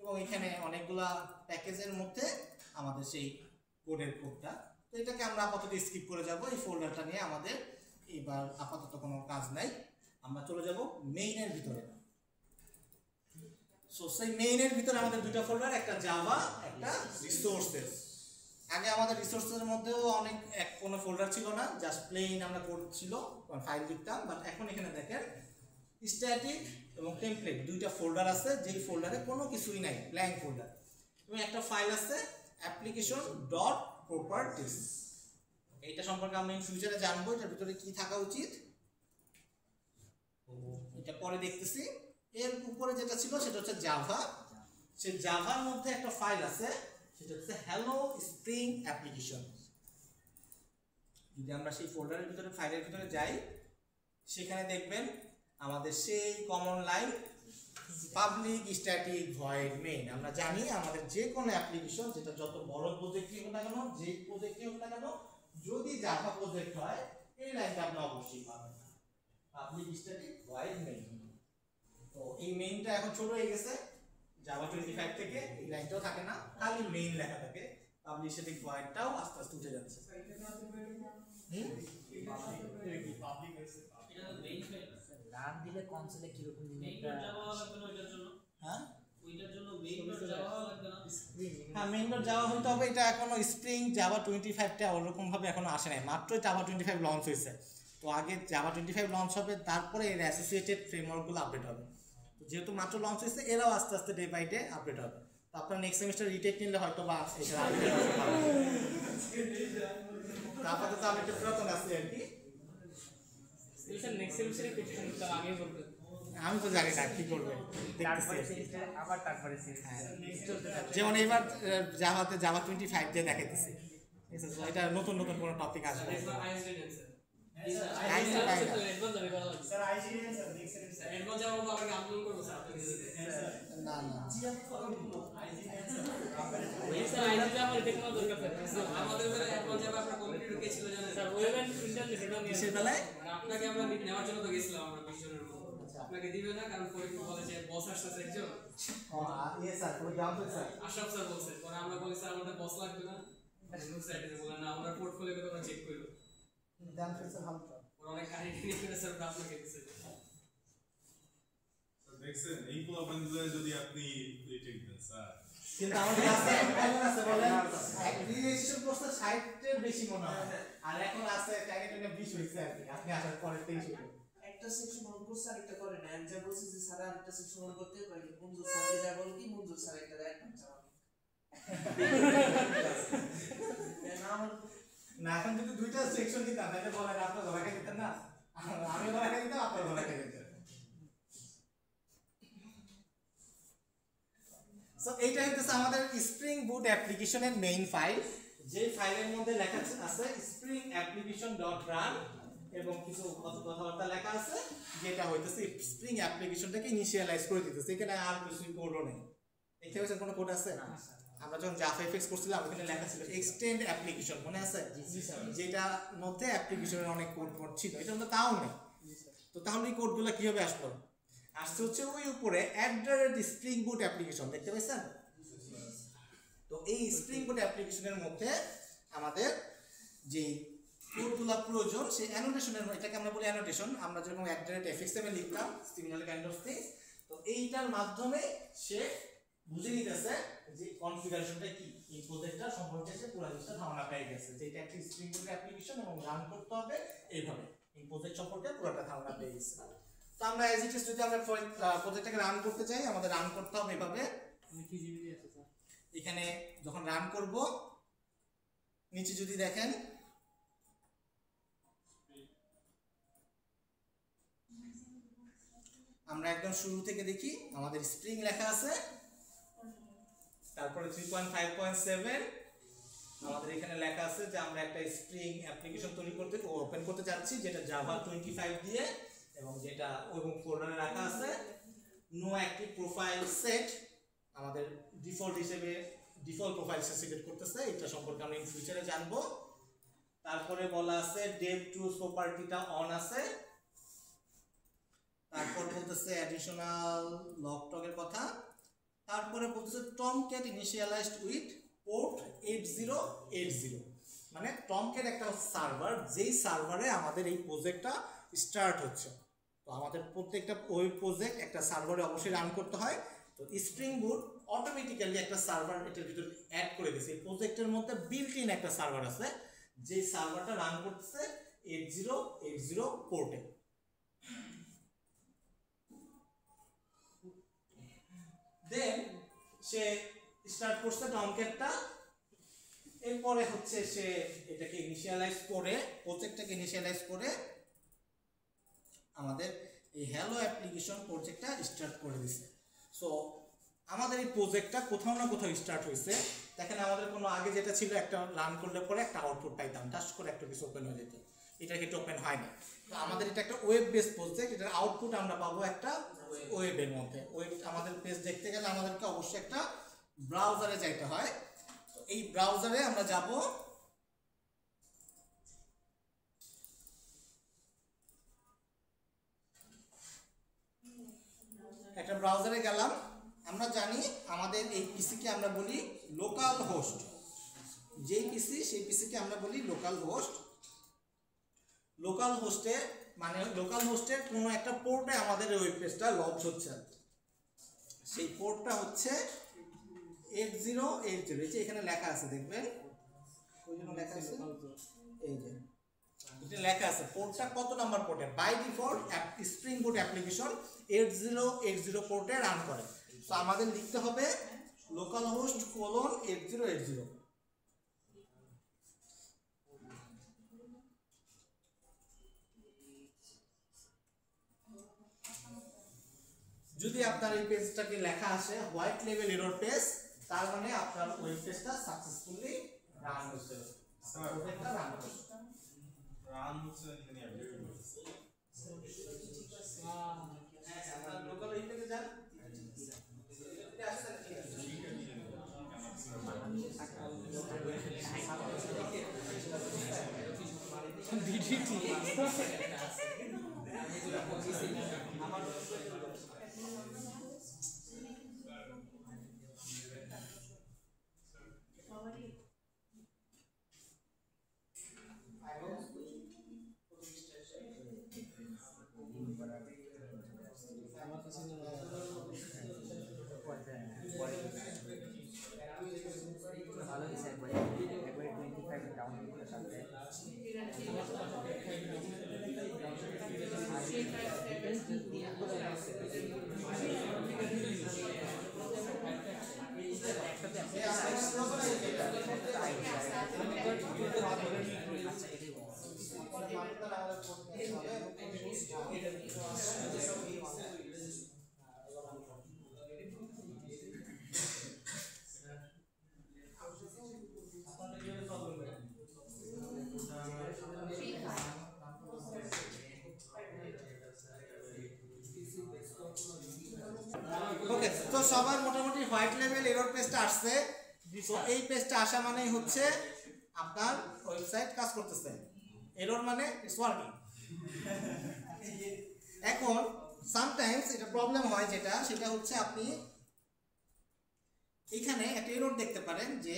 এবং এখানে অনেকগুলা প্যাকেজের মধ্যে আমাদের সেই কোডের কোডটা। তো এটাকে আমরা আপাতত স্কিপ করে যাব, এই ফোল্ডারটা নিয়ে আমাদের এবার আপাতত কোনো কাজ নাই। আমরা চলে যাব মেইনের ভিতরে। সো সেই মেইনের ভিতরে আমাদের দুটো ফোল্ডার, একটা জাভা, একটা রিসোর্সেস। আগে আমাদের রিসোর্সের মধ্যেও অনেক কোনো ফোল্ডার ছিল না, জাস্ট প্লেন আমরা কোড ছিল, ফাইল লিখতাম। বাট এখন এখানে দেখেন স্ট্যাটিক এবং টেমপ্লেট দুইটা ফোল্ডার আছে, যেই ফোল্ডারে কোনো কিছুই নাই, ব্ল্যাঙ্ক ফোল্ডার, এবং একটা ফাইল আছে অ্যাপ্লিকেশন ডট প্রপার্টিস। এইটা সম্পর্কে আমরা ইন ফিউচারে জানবো এটার ভিতরে কি থাকা উচিত, এটা পরে দেখতেছি। এর উপরে যেটা ছিল সেটা হচ্ছে জাভা। সেই জাভার মধ্যে একটা ফাইল আছে সেটা হচ্ছে হ্যালো স্প্রিং অ্যাপ্লিকেশন। যদি আমরা সেই ফোল্ডারের ভিতরে ফাইলের ভিতরে যাই, সেখানে দেখবেন আমাদের সেই common line public static void main. আমরা জানি আমাদের যে কোনো অ্যাপ্লিকেশন, যেটা যত বড় প্রজেক্টই হোক না কেন, যে প্রজেক্টই হোক না কেন, যদি জাভা প্রজেক্ট হয় এই লাইনটা আপনি অবশ্যই পাবেন, পাবলিক স্ট্যাটিক ভয়েড মেইন। তো এই মেইনটা এখন ছোট হয়ে গেছে জাভা 25 থেকে, এই লাইনটাও থাকে না, খালি মেইন লেখা থাকে। পাবলিক স্ট্যাটিক ভয়েডটাও আস্তে আস্তে উঠে যাচ্ছে। রান দিলে কনসোলে কিরকম হ্যাঁ হ্যাঁ, মেইন ডট জাভা হইতে হবে। এটা এখনো স্প্রিং জাভা 25টা ওরকম ভাবে এখনো আসে নাই, মাত্রই জাভা 25 লঞ্চ হয়েছে। তো আগে জাভা 25 লঞ্চ হবে, তারপরে এর অ্যাসোসিয়েটেড ফ্রেমওয়ার্কগুলো আপডেট হবে। তো যেহেতু মাত্র লঞ্চ হয়েছে, এরাও আস্তে আস্তে ডে বাই ডে আপডেট হবে। তো আপনার নেক্সট সেমিস্টার রিটেক নিলে হয়তো বা এটা আপডেট হবে। তারপরে তো আমি একটু পুরাতন আছি আর কি। স্যার নেক্সট সেমিস্টারে কোশ্চেন তো আগে বলতে আমি তো জানি না কি করবে, তারপরে দেখতেছি। সেমিস্টারে আবার তারপরে সেমিস্টার চলতে থাকবে। যেমন এইবার জাভাতে জাভা 25 দিয়ে দেখাইতেছি, ঠিক আছে? এটা নতুন নতুন কোনো টপিক আসবে। না না কিসের বেলায়? আপনাকে আমরা নেওয়ার জন্য তো গেছিলাম আমরা মিশনের মতো। আপনাকে দিবে না কারণ পরীক্ষা কলেজে বস আসছে একজন। ইয়ে স্যার, পুরো জাম তো স্যার। আশরাফ স্যার বলছে, পরে আমরা বলি স্যার আমাদের বস লাগবে না। নুস স্যার বললেন না, আমরা পোর্টফোলিও করে তোমরা চেক করো। জাম তো স্যার ভালো তো। ওরা অনেক কাহিনী করে স্যার আপনাকে দিছে। দেখছেন এই প্রবলেমগুলো যদি আপনি রিটেক দেন স্যার, কিন্তু আমাদের কাছে কেমন আছে বলেন, রিলেশন কোর্সে 60 এর বেশি মনে হয়, আর এখন আছে টাইনে 20 হইছে আর কি। আপনি আসার পরে 23 হইছে। একটা সেকশন অন করছে আরেকটা করে না। আমি যা বলছি যে স্যার আরেকটা সেকশন অন করতে পারি, মঞ্জুর স্যার যা বল কি মঞ্জুর স্যার একটা অ্যাডভান্স চালাবে না। আমার না, এখন যদি দুইটা সেকশন দিতাম তাহলে বলেন আপনার ধরাকে দিতেন না, আমি ধরাকে দিতাম, আপনার ধরাকে দিতেন। সো এইটা হচ্ছে আমাদের স্প্রিং বুট অ্যাপ্লিকেশনের মেইন ফাইল, যে ফাইলের মধ্যে লেখা আছে স্প্রিং অ্যাপ্লিকেশন ডট রান এবং কিছু কথাবার্তা লেখা আছে, যেটা হইতেছে স্প্রিং অ্যাপ্লিকেশনটাকে ইনিশিয়ালাইজ করে দিতেছে। এখানে আর কিছু কোডও নেই। দেখতে পাচ্ছেন কোনো কোড আছে? আমরা যখন জাভা এফএক্স করছিলাম ওখানে লেখা ছিল এক্সটেন্ড অ্যাপ্লিকেশন, মনে আছে? যেটা মধ্যে অ্যাপ্লিকেশনের অনেক কোড ছিল, এটা মধ্যে তাও নেই। তো তাহলে এই কোডগুলো কিভাবে আসলো? আসছে হচ্ছে ওই উপরে স্প্রিং বুট অ্যাপ্লিকেশন, দেখতে পাচ্ছেন? তো এই স্প্রিং বুট অ্যাপ্লিকেশনের মধ্যে আমাদের যে কোডগুলো প্রয়োজন সেই অ্যানোটেশনের, এটাকে আমরা বলি অ্যানোটেশন। আমরা যেরকম @fxml লিখতাম, সিমিলার কাইন্ড অফ থিংস। তো এইটার মাধ্যমে সে বুঝে নিতেছে যে কনফিগারেশনটা কি, এই প্রজেক্টটা সম্পর্কে সে পুরো জিনিসটা ধারণা পেয়ে গেছে যে এটা একটা স্প্রিং বুট অ্যাপ্লিকেশন এবং রান করতে হবে এইভাবে। এই প্রজেক্ট সম্পর্কে পুরোটা ধারণা পেয়ে গেছে। তো আমরা এজ ইট ইজ যদি আমরা প্রজেক্টটাকে রান করতে চাই, আমাদের রান করতে হবে এভাবে। এখানে যখন রান করব, নিচে যদি দেখেন আমরা একদম শুরু থেকে দেখি, আমাদের স্প্রিং লেখা আছে, তারপরে 3.5.7 আমাদের এখানে লেখা আছে যে আমরা একটা স্প্রিং অ্যাপ্লিকেশন তৈরি করতে ওপেন করতে যাচ্ছি, যেটা জাভা 25 দিয়ে, এবং যেটা ওই ফোল্ডারে রাখা আছে নো অ্যাক্টিভ প্রোফাইল সেট, আমাদের ডিফল্ট হিসেবে ডিফল্ট প্রোফাইল সিলেক্ট করতেছে। এটা সম্পর্কে আমরা ইন ফিউচারে জানবো। তারপরে বলা আছে ডেভ টুলস প্রপার্টিটা অন আছে। তারপর বলতেছে অ্যাডিশনাল লগ টগের কথা। তারপরে বলতেছে টমক্যাট ইনিশিয়ালাইজড উইথ পোর্ট 8080, মানে টমক্যাট একটা সার্ভার, যেই সার্ভারে আমাদের এই প্রজেক্টটা স্টার্ট হচ্ছে। তো আমাদের প্রত্যেকটা ওয়েব প্রজেক্ট একটা সার্ভারে অবশ্যই রান করতে হয়। তো স্প্রিং বুট অটোমেটিক্যালি একটা সার্ভার এটার ভিতরে অ্যাড করে দিয়েছে। এই প্রজেক্টের মধ্যে বিল্ট ইন একটা সার্ভার আছে, যে সার্ভারটা রান করতেছে 8080 পোর্টে। দেন সে স্টার্ট করছে টমক্যাটটা, এরপরে হচ্ছে সে এটাকে ইনিশিয়ালাইজ করে, প্রজেক্টটাকে ইনিশিয়ালাইজ করে আমাদের এই হ্যালো অ্যাপ্লিকেশন প্রজেক্টটা স্টার্ট করে দিছে। সো আমাদের এই প্রজেক্টটা কোথাও না কোথাও স্টার্ট হয়েছে। দেখেন আমাদের কোনো আগে যেটা ছিল একটা রান করলে পরে একটা আউটপুট পাইতাম, টাচ করে একটা কিছু ওপেন হয়ে যেত, এটা কিন্তু ওপেন হয় না। তো আমাদের এটা একটা ওয়েব বেস প্রজেক্ট, এটার আউটপুট আমরা পাবো একটা ওয়েবের মধ্যে। ওয়েব আমাদের পেজ দেখতে গেলে আমাদেরকে অবশ্যই একটা ব্রাউজারে যাইতে হয়। তো এই ব্রাউজারে আমরা যাব, একটা ব্রাউজারে গেলাম। আমরা জানি আমাদের এই পিসিকে আমরা বলি লোকাল হোস্ট, যেই পিসি সেই পিসিকে আমরা বলি লোকাল হোস্ট। লোকাল হোস্টে মানে লোকাল হোস্টের কোনো একটা পোর্টে আমাদের ওয়েব পেজটা লঞ্চ হচ্ছে, সেই পোর্টটা হচ্ছে 8080। এই যে এখানে লেখা আছে, দেখবেন ওই জন্য লেখা আছে, এই যে এটা লেখা আছে পোর্টটা কত নাম্বার পোর্টে। By default spring boot application 8080 পোর্টে রান করে। তো আমাদের লিখতে হবে localhost:8080। যদি আপনার এই পেজটাকে লেখা আসে হোয়াইট লেভেল এরর পেজ, তার মানে আপনার ওয়েব পেজটা সাকসেসফুলি রান হচ্ছে, প্রজেক্টটা রান হচ্ছে। রান হচ্ছে এখানে আপনার লোকাল ওয়েব পেজে যান, ভালো হয়েছে একবারে 25 ডাউন করতে সাথে ওকে। তো সবার মোটামুটি হোয়াইট লেভেল এরর পেজটা আসছে। তো এই পেজটা আসা মানেই হচ্ছে আপনার ওয়েবসাইট কাজ করতেছে, এরর মানে ইটস ওয়ার্কিং। এখন সামটাইমস এটা প্রবলেম হয়, সেটা হচ্ছে আপনি এখানে একটা এরর দেখতে পারেন যে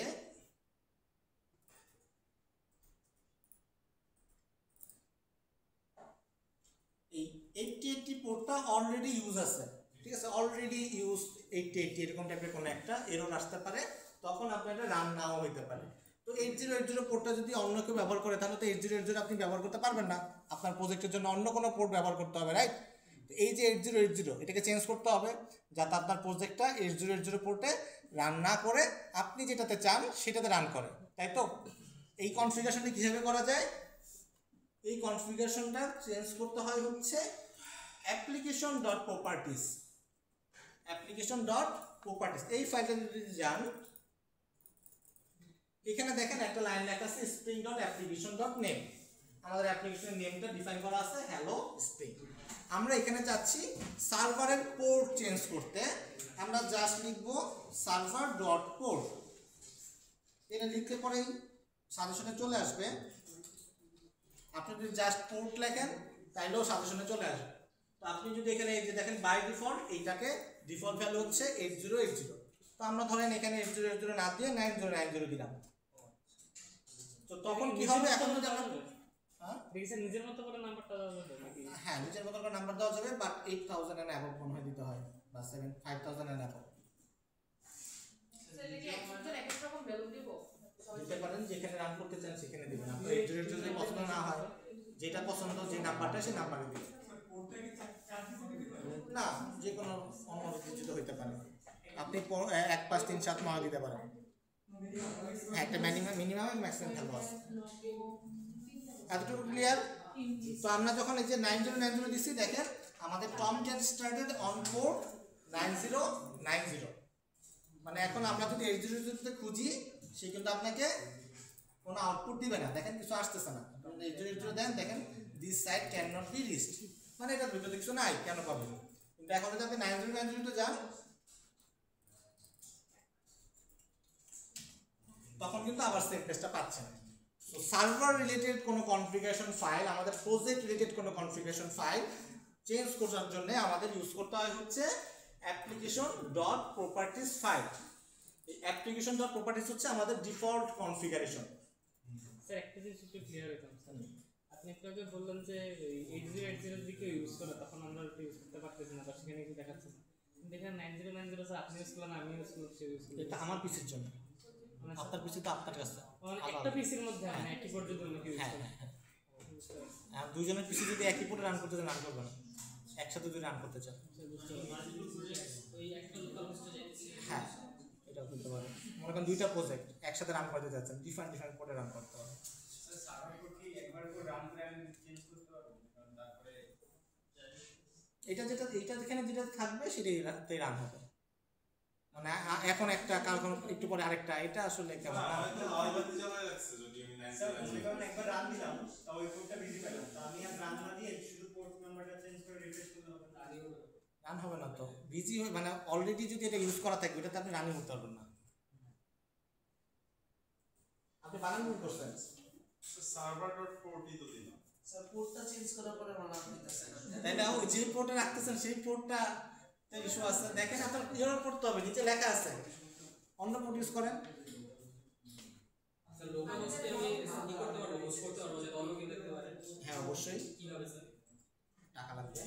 এই 8080 পোর্টটা অলরেডি ইউজ আছে, ঠিক আছে, অলরেডি ইউজ 8080 এরকম টাইপের কোনো একটা এরর আসতে পারে, তখন আপনার এটা রান নাও হইতে পারে। তো 8080 পোর্টটা যদি অন্য কেউ ব্যবহার করে তাহলে তো 8080 আপনি ব্যবহার করতে পারবেন না, আপনার প্রজেক্টের জন্য অন্য কোনো পোর্ট ব্যবহার করতে হবে, রাইট? তো এই যে 8080 এটাকে চেঞ্জ করতে হবে যাতে আপনার প্রজেক্টটা 8080 পোর্টে রান না করে আপনি যেটাতে চান সেটাতে রান করে, তাই তো? এই কনফিগারেশনটা কিভাবে করা যায়? এই কনফিগারেশনটা চেঞ্জ করতে হয় হচ্ছে application.properties। এই ফাইলটা যদি যান, এখানে দেখেন একটা লাইন লেখা আছে spring.application.name। আমাদের অ্যাপ্লিকেশনের নেমটা ডিফাইন করা আছে হ্যালো স্প্রিং। আমরা এখানে যাচ্ছি সার্ভারের পোর্ট চেঞ্জ করতে, আমরা জাস্ট লিখব server.port। এটা লিখলে পরেই সাজেশনে চলে আসবে। আপনি যদি জাস্ট পোর্ট লেখেন তাইলেও সাজেশনে চলে আসবে। তো আপনি যদি এখানে এই যে দেখেন বাই ডিফল্ট এইটাকে ডিফল্ট ভ্যালু হচ্ছে 8080। তো আমরা ধরেন এখানে 8080 না দিয়ে 9090 দিলাম। তো তখন কি হবে? এখন যদি আমরা নিজের মতো করে নাম্বারটা দেওয়া যাবে নাকি? হ্যাঁ, নিজের মতো করে নাম্বার দেওয়া যাবে, বাট 8000 এন্ড অ্যাবভ মনে হয় দিতে হয়, বা 5000 এন্ড অ্যাবভ দিতে পারেন। যেখানে রান করতে চান সেখানে দিবেন। আপনার 8080 যদি পছন্দ না হয়, যেটা পছন্দ যে নাম্বারটা সেই নাম্বারে দিবেন। না, যে কোনো অন্য কিছু হইতে পারে। আপনি 1 5 3 7 মারা দিতে পারেন। হ্যাঁ, একটা মিনিমাম ম্যাক্সিমাম ভ্যালু আছে। এতটুকু ক্লিয়ার? তো আমরা যখন এই যে 9090 দিচ্ছি, দেখেন আমাদের Tom get started on port 9090, মানে এখন আমরা যদি 8000 তে খুঁজি, সে কিন্তু আপনাকে কোনো আউটপুট দিবে না। দেখেন কিছু আসতেছে না। 8000 দেন, দেখেন this site can not be reached, মানে এটার ভিতরে কিছু নাই, কেন পাবেন? কিন্তু এখন যদি আপনি 9090 তে যান, তখন কিন্তু আবার সেম পেজটা পাচ্ছেন। তো সার্ভার রিলেটেড কোনো কনফিগারেশন ফাইল, আমাদের প্রজেক্ট রিলেটেড কোনো কনফিগারেশন ফাইল চেঞ্জ করার জন্য আমাদের ইউজ করতে হয় হচ্ছে অ্যাপ্লিকেশন ডট প্রপার্টিস ফাইল। এই অ্যাপ্লিকেশন ডট প্রপার্টিস হচ্ছে আমাদের ডিফল্ট কনফিগারেশন। স্যার একটা জিনিস একটু ক্লিয়ার হইতাম স্যার, আপনি একটু আগে বললেন যে 8080 দিকে ইউজ করে, তখন আমরা ওটা ইউজ করতে পারতেছি না, বা সেখানে কি দেখাচ্ছে না। কিন্তু এখানে 9090 স্যার আপনি ইউজ করলেন, আমি ইউজ করছি, ইউজ করছি, এটা আমার পিসির জন্য, আপনার পিসি তো আপনার কাছে। মানে একটা পিসির মধ্যে আমি একই পোর্ট যদি অন্য কেউ ইউজ করে। আর দুইজনের পিসি যদি একই পোর্টে রান করতে চান, রান করবে না, একসাথে যদি রান করতে চান। ওই একটা লোকাল হোস্টে যাইতেছি। হ্যাঁ, এটা বলতে পারেন। মনে করেন দুইটা প্রজেক্ট একসাথে রান করতে যাচ্ছেন, ডিফারেন্ট পোর্টে রান করতে হবে। এইটা যেখানে যেটা থাকবে সেটাই রান হবে, মানে এখন একটা কাল একটু পরে আরেকটা, এটা আসলে কেমন না? একবার রান দিলাম, তাও ওই কোডটা বেশি পেলাম, তো আমি আর রান না দিয়ে শুধু পোর্ট নাম্বারটা চেঞ্জ করে রিফ্রেশ করলে হবে না? রান হবে না তো, বিজি হয়, মানে অলরেডি যদি এটা ইউজ করা থাকে ওটাতে আপনি রানই করতে পারবেন না। আপনি বানান ভুল করছেন। সার্ভার ডট পোর্টই তো দিলাম স্যার পোর্টটা চেঞ্জ করার পরে আমার নাম দিতেছে না। তাই না, ওই যে পোর্টে রাখতেছেন সেই পোর্টটা ইস্যু আছে। দেখেন আপনার ইউর করতে হবে, নিচে লেখা আছে, অন্য পোর্ট ইউজ করেন। স্যার লোকাল হোস্টে আমি কি করতে পারবো, হোস্ট করতে পারবো, যে অন্য কেউ দেখতে পারে? হ্যাঁ অবশ্যই, কিভাবে স্যার? টাকা লাগবে।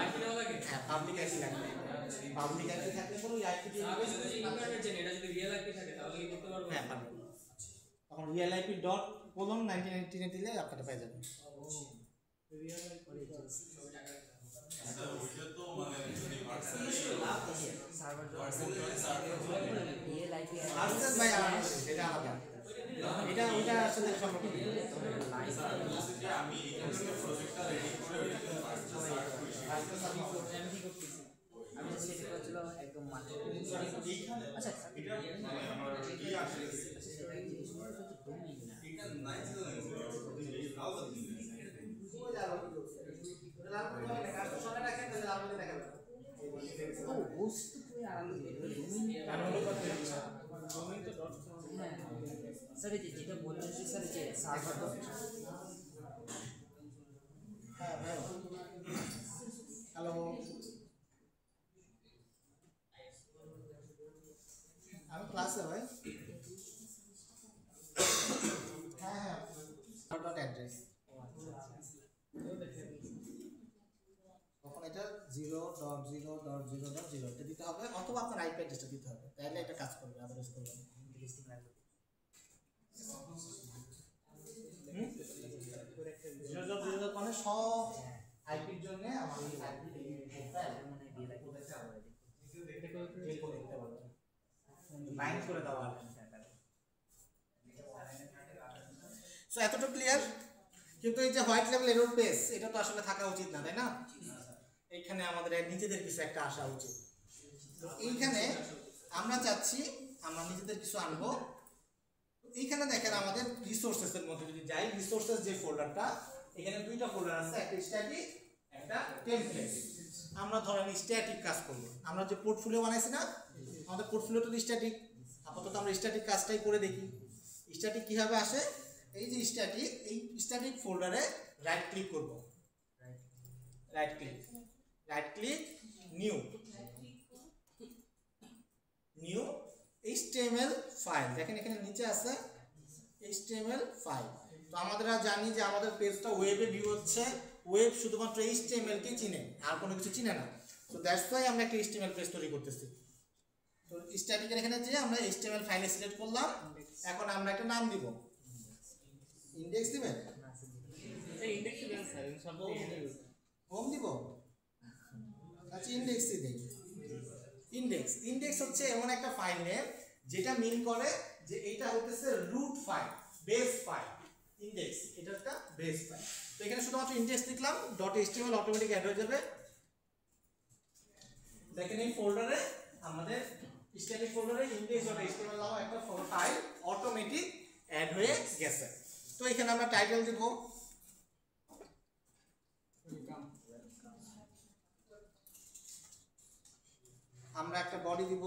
আইপি দেওয়া লাগে? হ্যাঁ, পাবলিক আইপি লাগবে। পাবলিক আইপি থাকলে পরে ওই আইপি দিয়ে আমি যদি ইন্টারনেট জানি, এটা যদি রিয়েল আইপি থাকে তাহলে কি করতে পারবো? হ্যাঁ পারবেন। তখন রিয়েল আইপি ডট কোলন 1919 দিলে আপনারা পেয়ে যাবেন। রিয়েল লাইফ আচ্ছা ভাই, এটা আলাদা, এটা ওইটা আসলে সম্ভব না। আমি এখানে প্রজেক্টটা রেডি করে আমি কি করতেছি, আমি সেটা করছিল একদম মাত্র। আচ্ছা এটা আমার কি আসে সেটা জিনিস ডোমেইন না, এটা নাইস ও হোস্ট তো আলাদা ডোমেইন তো ডট। স্যার এই যেটা বলতেছি স্যার, যে সার্ভার ডট, হ্যাঁ ভাই, হ্যালো, আমি ক্লাসে ভাই। হ্যাঁ হ্যাঁ, ডট অ্যাড্রেস, তখন এটা 0.0.0.0 এটা দিতে হবে, অথবা আপনার আইপি অ্যাড্রেসটা দিতে হবে, তাহলে এটা কাজ করবে, আদারওয়াইজ করবে না। মানে সব আইপির জন্য আমাদের লাইন করে দেওয়া। সো এতটুকু ক্লিয়ার? কিন্তু এই যে হোয়াইট লেভেল এরর পেজ, এটা তো আসলে থাকা উচিত না, তাই না? এইখানে আমাদের নিজেদের কিছু একটা আসা উচিত। তো এইখানে আমরা চাচ্ছি আমরা নিজেদের কিছু আনবো। এইখানে দেখেন আমাদের রিসোর্সেসের মধ্যে যদি যাই, রিসোর্সেস যে ফোল্ডারটা, এখানে দুইটা ফোল্ডার আছে, একটা স্ট্যাটিক, একটা টেমপ্লেট। আমরা ধরেন স্ট্যাটিক কাজ করব, আমরা যে পোর্টফোলিও বানাইছি না, আমাদের পোর্টফোলিওটা তো স্ট্যাটিক, আপাতত আমরা স্ট্যাটিক কাজটাই করে দেখি। স্ট্যাটিক কিভাবে আসে? এই যে স্ট্যাটিক, এই স্ট্যাটিক ফোল্ডারে রাইট ক্লিক করব, right click new HTML file. দেখেন এখানে নিচে আছে HTML ফাইল। তো আমরা জানি যে আমাদের পেজটা ওয়েবে ভিউ হচ্ছে, ওয়েব শুধুমাত্র HTML কে চিনে, আর কোনো কিছু চিনে না। তো দ্যাটস ওয়াই আমরা একটা HTML পেজ তৈরি করতেছি। তো স্ট্যাটিকের এখানে যে আমরা HTML ফাইলে সিলেক্ট করলাম, এখন আমরা একটা নাম দিব, ইনডেক্স দিবেন, ইন্ডেক্স দেন স্যার, সব হোম দিব, আচ্ছা ইনডেক্সই দেই। ইন্ডেক্স ইন্ডেক্স হচ্ছে এমন একটা ফাইল নেম যেটা মিন করে যে এটা হচ্ছে root file, base file. Index এটা একটা বেস ফাইল। তো এখানে শুধুমাত্র ইন্ডেক্স লিখলাম, .html অটোমেটিক অ্যাড হয়ে যাবে। দেখেন এই ফোল্ডারে আমাদের স্ট্যাটিক ফোল্ডারে index.html নামে একটা ফাইল অটোমেটিক অ্যাড হয়ে গেছে। তো এখানে আমরা টাইটেল দেব, আমরা একটা বডি দিব,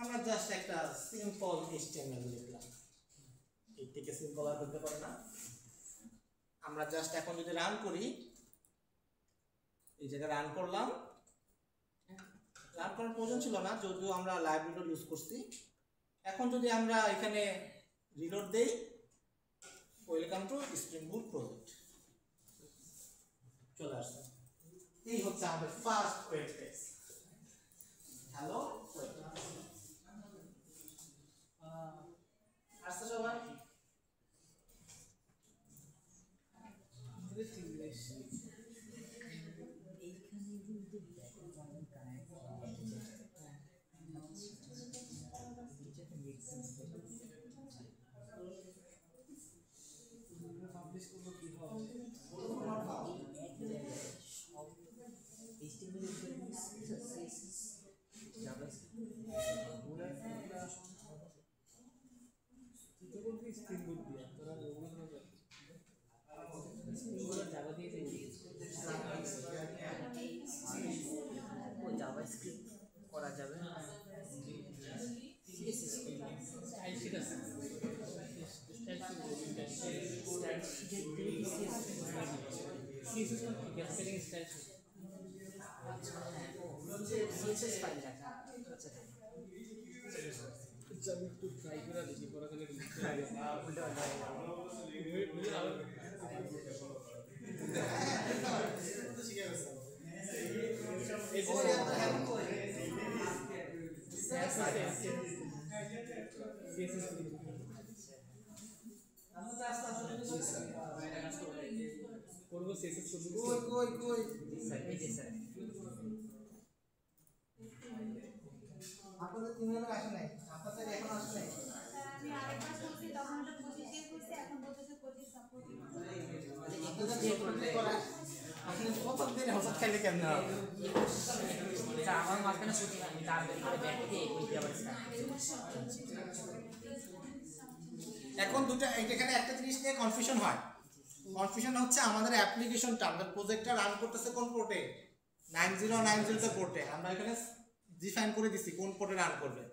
আমরা জাস্ট একটা সিম্পল HTML লিখলাম, এর থেকে সিম্পল আর হতে পারে না। আমরা জাস্ট এখন যদি রান করি, এই জায়গায় রান করলাম, রান করার প্রয়োজন ছিল না যদিও আমরা লাইভ রিলোড ইউজ করছি। এখন যদি আমরা এখানে রিলোড দেই, welcome to spring boot project চলে আসছে। এই হচ্ছে আমাদের ফার্স্ট ওয়েব পেজ। হ্যালো আসতে সবাই, জাভাস্ক্রিপ্ট করা যাবে CSS ফাইল দেখা আচ্ছা আমি একটু ট্রাই করে দেখি পড়াশোনা করবো CSS আপনাদের তিনজনের আসে নাই, আপনাদের এখন আসে নাই। আমি আরেকবার শুনছি তখন ওটা 25 শেষ হয়েছে, এখন বলতেছে 25 সাপোর্ট। আপনাদের যে প্রজেক্ট করা আপনি প্রথম দিনে হঠাৎ খাইলে কেমন হবে? আমার মাঝখানে ছুটি আমি তাড়াতাড়ি করে ব্যাক দিয়ে বলতে আবার এখন দুটো এখানে একটা জিনিস নিয়ে কনফিউশন হয়। কনফিউশন হচ্ছে আমাদের অ্যাপ্লিকেশনটা, আমাদের প্রজেক্টটা রান করতেছে কোন পোর্টে? 9090 পোর্টে। আমরা এখানে ডিফাইন করে দিছি কোন পোর্টে রান করবে।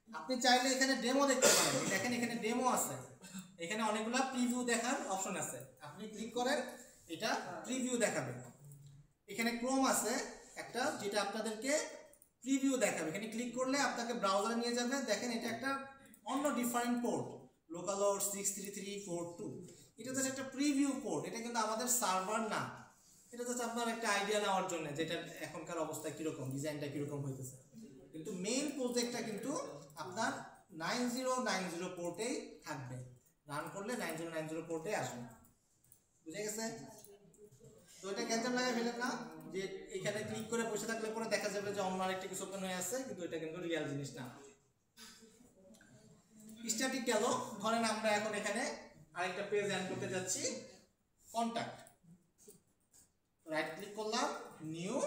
আপনি চাইলে এখানে ডেমো দেখতে পারেন, দেখেন এখানে ডেমো আছে, এখানে অনেকগুলা প্রিভিউ দেখার অপশন আছে। আপনি ক্লিক করেন, এটা প্রিভিউ দেখাবে। এখানে ক্রোম আছে একটা, যেটা আপনাদেরকে প্রিভিউ দেখাবে। এখানে ক্লিক করলে আপনাকে ব্রাউজারে নিয়ে যাবে। দেখেন এটা একটা অন্য ডিফারেন্ট পোর্ট, লোকালহোস্ট 63342। এটা হচ্ছে একটা প্রিভিউ পোর্ট, এটা কিন্তু আমাদের সার্ভার না। এটা হচ্ছে আপনার একটা আইডিয়া নেওয়ার জন্য যেটা এখনকার অবস্থা কিরকম, ডিজাইনটা কিরকম হইতেছে। কিন্তু মেইন প্রজেক্টটা কিন্তু আপনার 9090 পোর্টেই থাকবে। রান করলে 9090 পোর্টে আসবে। বুঝে গেছে? তো এটা ক্যান্সেল লাগাই ফেলেন না যে এখানে ক্লিক করে বসে থাকলে পরে দেখা যাবে যে অন্য আরেকটা কিছু ওপেন হয়ে আছে, কিন্তু এটা কিন্তু রিয়েল জিনিস না। স্ট্যাটিক গেল, ধরেন আমরা এখন এখানে আরেকটা পেজ অ্যাড করতে যাচ্ছি, কন্টাক্ট। রাইট ক্লিক করলাম, নিউ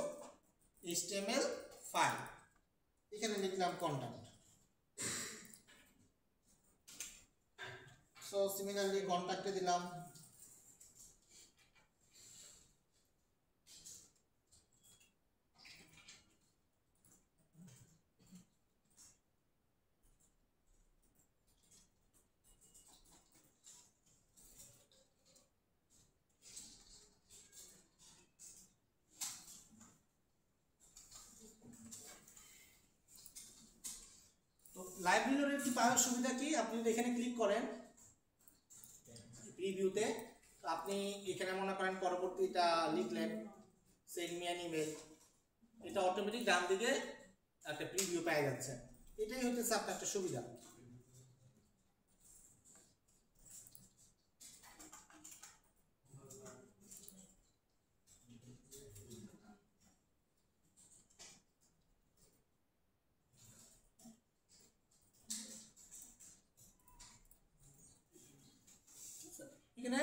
HTML ফাইল, এখানে লিখলাম কন্টাক্ট। সো সিমিলারলি কন্টাক্টে দিলাম। লাইব্রেরির একটি সুবিধা কি, আপনি যদি এখানে ক্লিক করেন প্রিভিউতে, তো আপনি এখানে মনে করেন পরবর্তীটা লিখলেন সেন্ড মি অ্যান ইমেল, এটা অটোমেটিক ডান দিকে একটা প্রিভিউ পেয়ে যাচ্ছে। এটাই হচ্ছে আপনার একটা সুবিধা। এখানে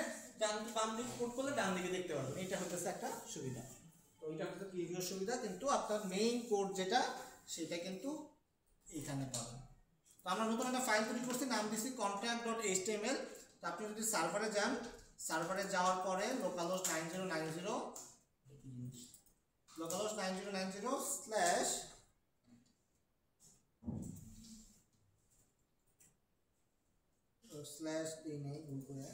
বাম দিকে কোড করলে ডান দিকে দেখতে পারবেন, এটা হচ্ছে একটা সুবিধা। তো এটা হচ্ছে প্রিভিউ সুবিধা, কিন্তু আপনার মেইন কোড যেটা সেটা কিন্তু এখানে পাবেন। তো আমরা নতুন একটা ফাইল তৈরি করছি, নাম দিচ্ছি contact.html। তো আপনি যদি সার্ভারে যান, সার্ভারে যাওয়ার পরে localhost 9090 স্ল্যাশ দিয়ে নেই ভুল করে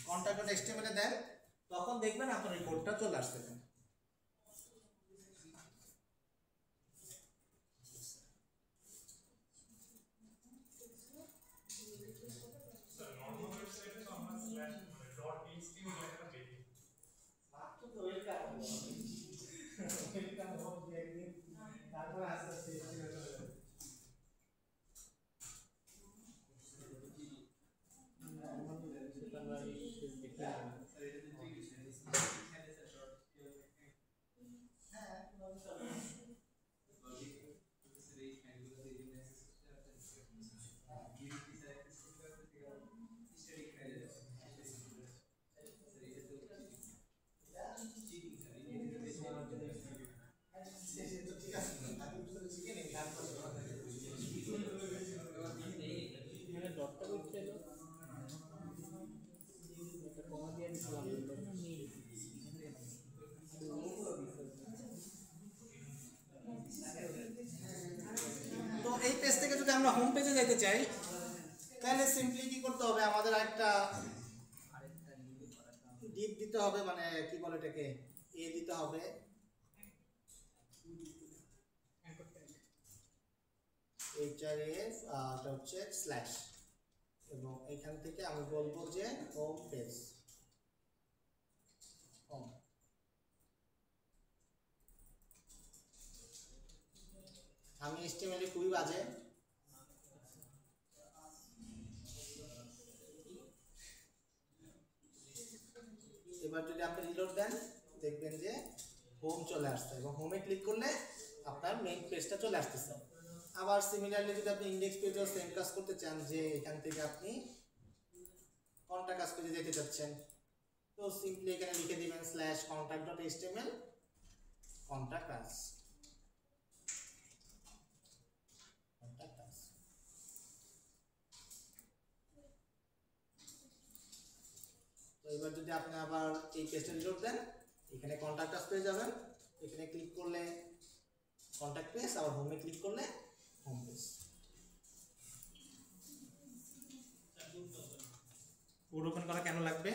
contact.html এ দেন, তখন দেখবেন আপনার এই কোডটা চলে আসছে। তো এই পেজ থেকে যদি আমরা হোম পেজে যেতে চাই, তাহলে সিম্পলি কি করতে হবে, আমাদের একটা ডিপ দিতে হবে, মানে কি বলে এটাকে, এ দিতে হবে, HRF এটা হচ্ছে স্ল্যাশ, এবং এখান থেকে আমি বলবো যে হোম পেজ, হোম। আমি HTML খুবই বাজে, এবার যদি আপনি রিলোড দেন দেখবেন যে হোম চলে আসছে, এবং হোমে ক্লিক করলে আপনার মেইন পেজটা চলে আসতেছে। আবার সিমিলারলি যদি আপনি ইন্ডেক্স পেজেও সেম কাজ করতে চান, যে এখান থেকে আপনি কন্টাক্ট কাজ পেজে যেতে চাচ্ছেন, তো সিম্পলি এখানে লিখে দিবেন /contact.html contact us। তো এবার যদি আপনি আবার এই পেজটা রিলোড দেন, এখানে কন্টাক্ট আস পেয়ে যাবেন, এখানে ক্লিক করলে কন্টাক্ট পেজ, আবার হোমে ক্লিক করলে হোম পেজ। কোড ওপেন করা কেন লাগবে?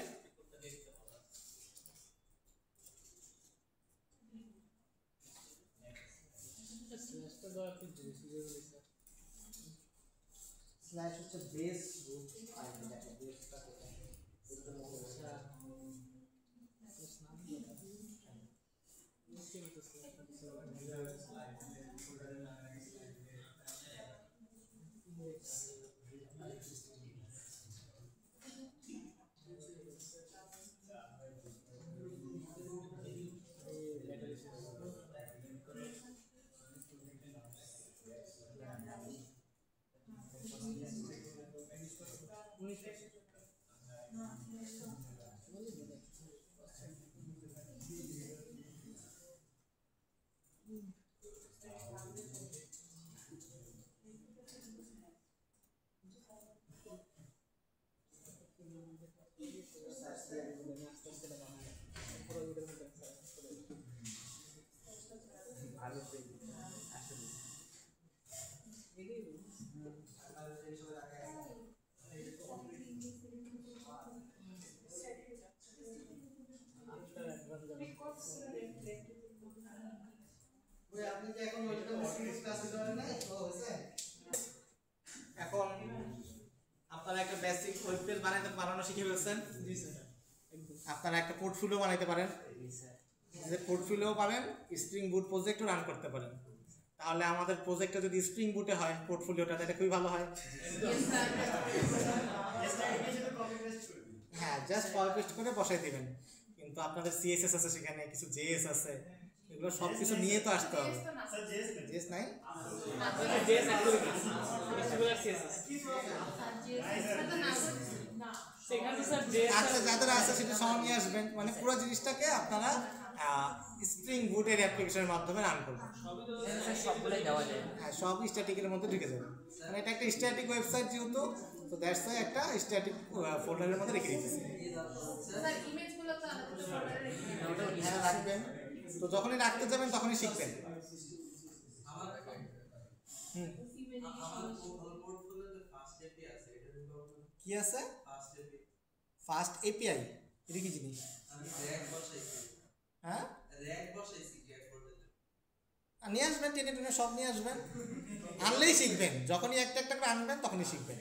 স্ল্যাশ হচ্ছে বেস রুট ফাইল, দেখো বেসটা কোথায়, এটা মনে হচ্ছে ওই আপনি কি এখন ওইটা স্ক্রিন ক্লাসে করেন নাই ও হইছে এখন আপনারা একটা বেসিক ওয়েব পেজ বানানো শিখে ফেলছেন জি স্যার একদম আপনারা একটা পোর্টফোলিও বানাইতে পারেন যে পোর্টফোলিও পাবেন স্প্রিং বুট প্রজেক্টও রান করতে পারেন তাহলে আমাদের প্রজেক্টটা যদি স্প্রিং বুটে হয় পোর্টফোলিওটা তাহলে খুবই ভালো হয় হ্যাঁ জাস্ট কপি পেস্ট করে বসাই দিবেন কিন্তু আপনাদের সিএসএস আছে সেখানে কিছু জেএস আছে এগুলো সব কিছু নিয়ে তো আসতে হবে জেএস নাই জেএস অ্যাক্টিভিটি ভেস্টিবুলার সিএসএস সেখানে স্যার জেএস আচ্ছা যাদের আছে সেটা সহ নিয়ে আসবেন মানে পুরো জিনিসটাকে আপনারা স্প্রিং বুটের অ্যাপ্লিকেশনের মাধ্যমে রান করবেন সবগুলোই দেওয়া যায় হ্যাঁ সব স্ট্যাটিকের মধ্যে ঢুকে যাবে মানে এটা একটা স্ট্যাটিক ওয়েবসাইট যেহেতু তো দ্যাটস ওয়াই একটা স্ট্যাটিক ফোল্ডারের মধ্যে রেখে দিতেছি স্যার ইমেজগুলো তো আলাদা ফোল্ডারে রেখে দিন। হ্যাঁ রাখবেন তো যখনই রাখতে যাবেন তখনই শিখবেন হুম কি আছে ফাস্ট এপিআই এটা কি জিনিস হ্যাঁ নিয়ে আসবেন টেনে টেনে সব নিয়ে আসবেন আনলেই শিখবেন যখনই একটা একটা করে আনবেন তখনই শিখবেন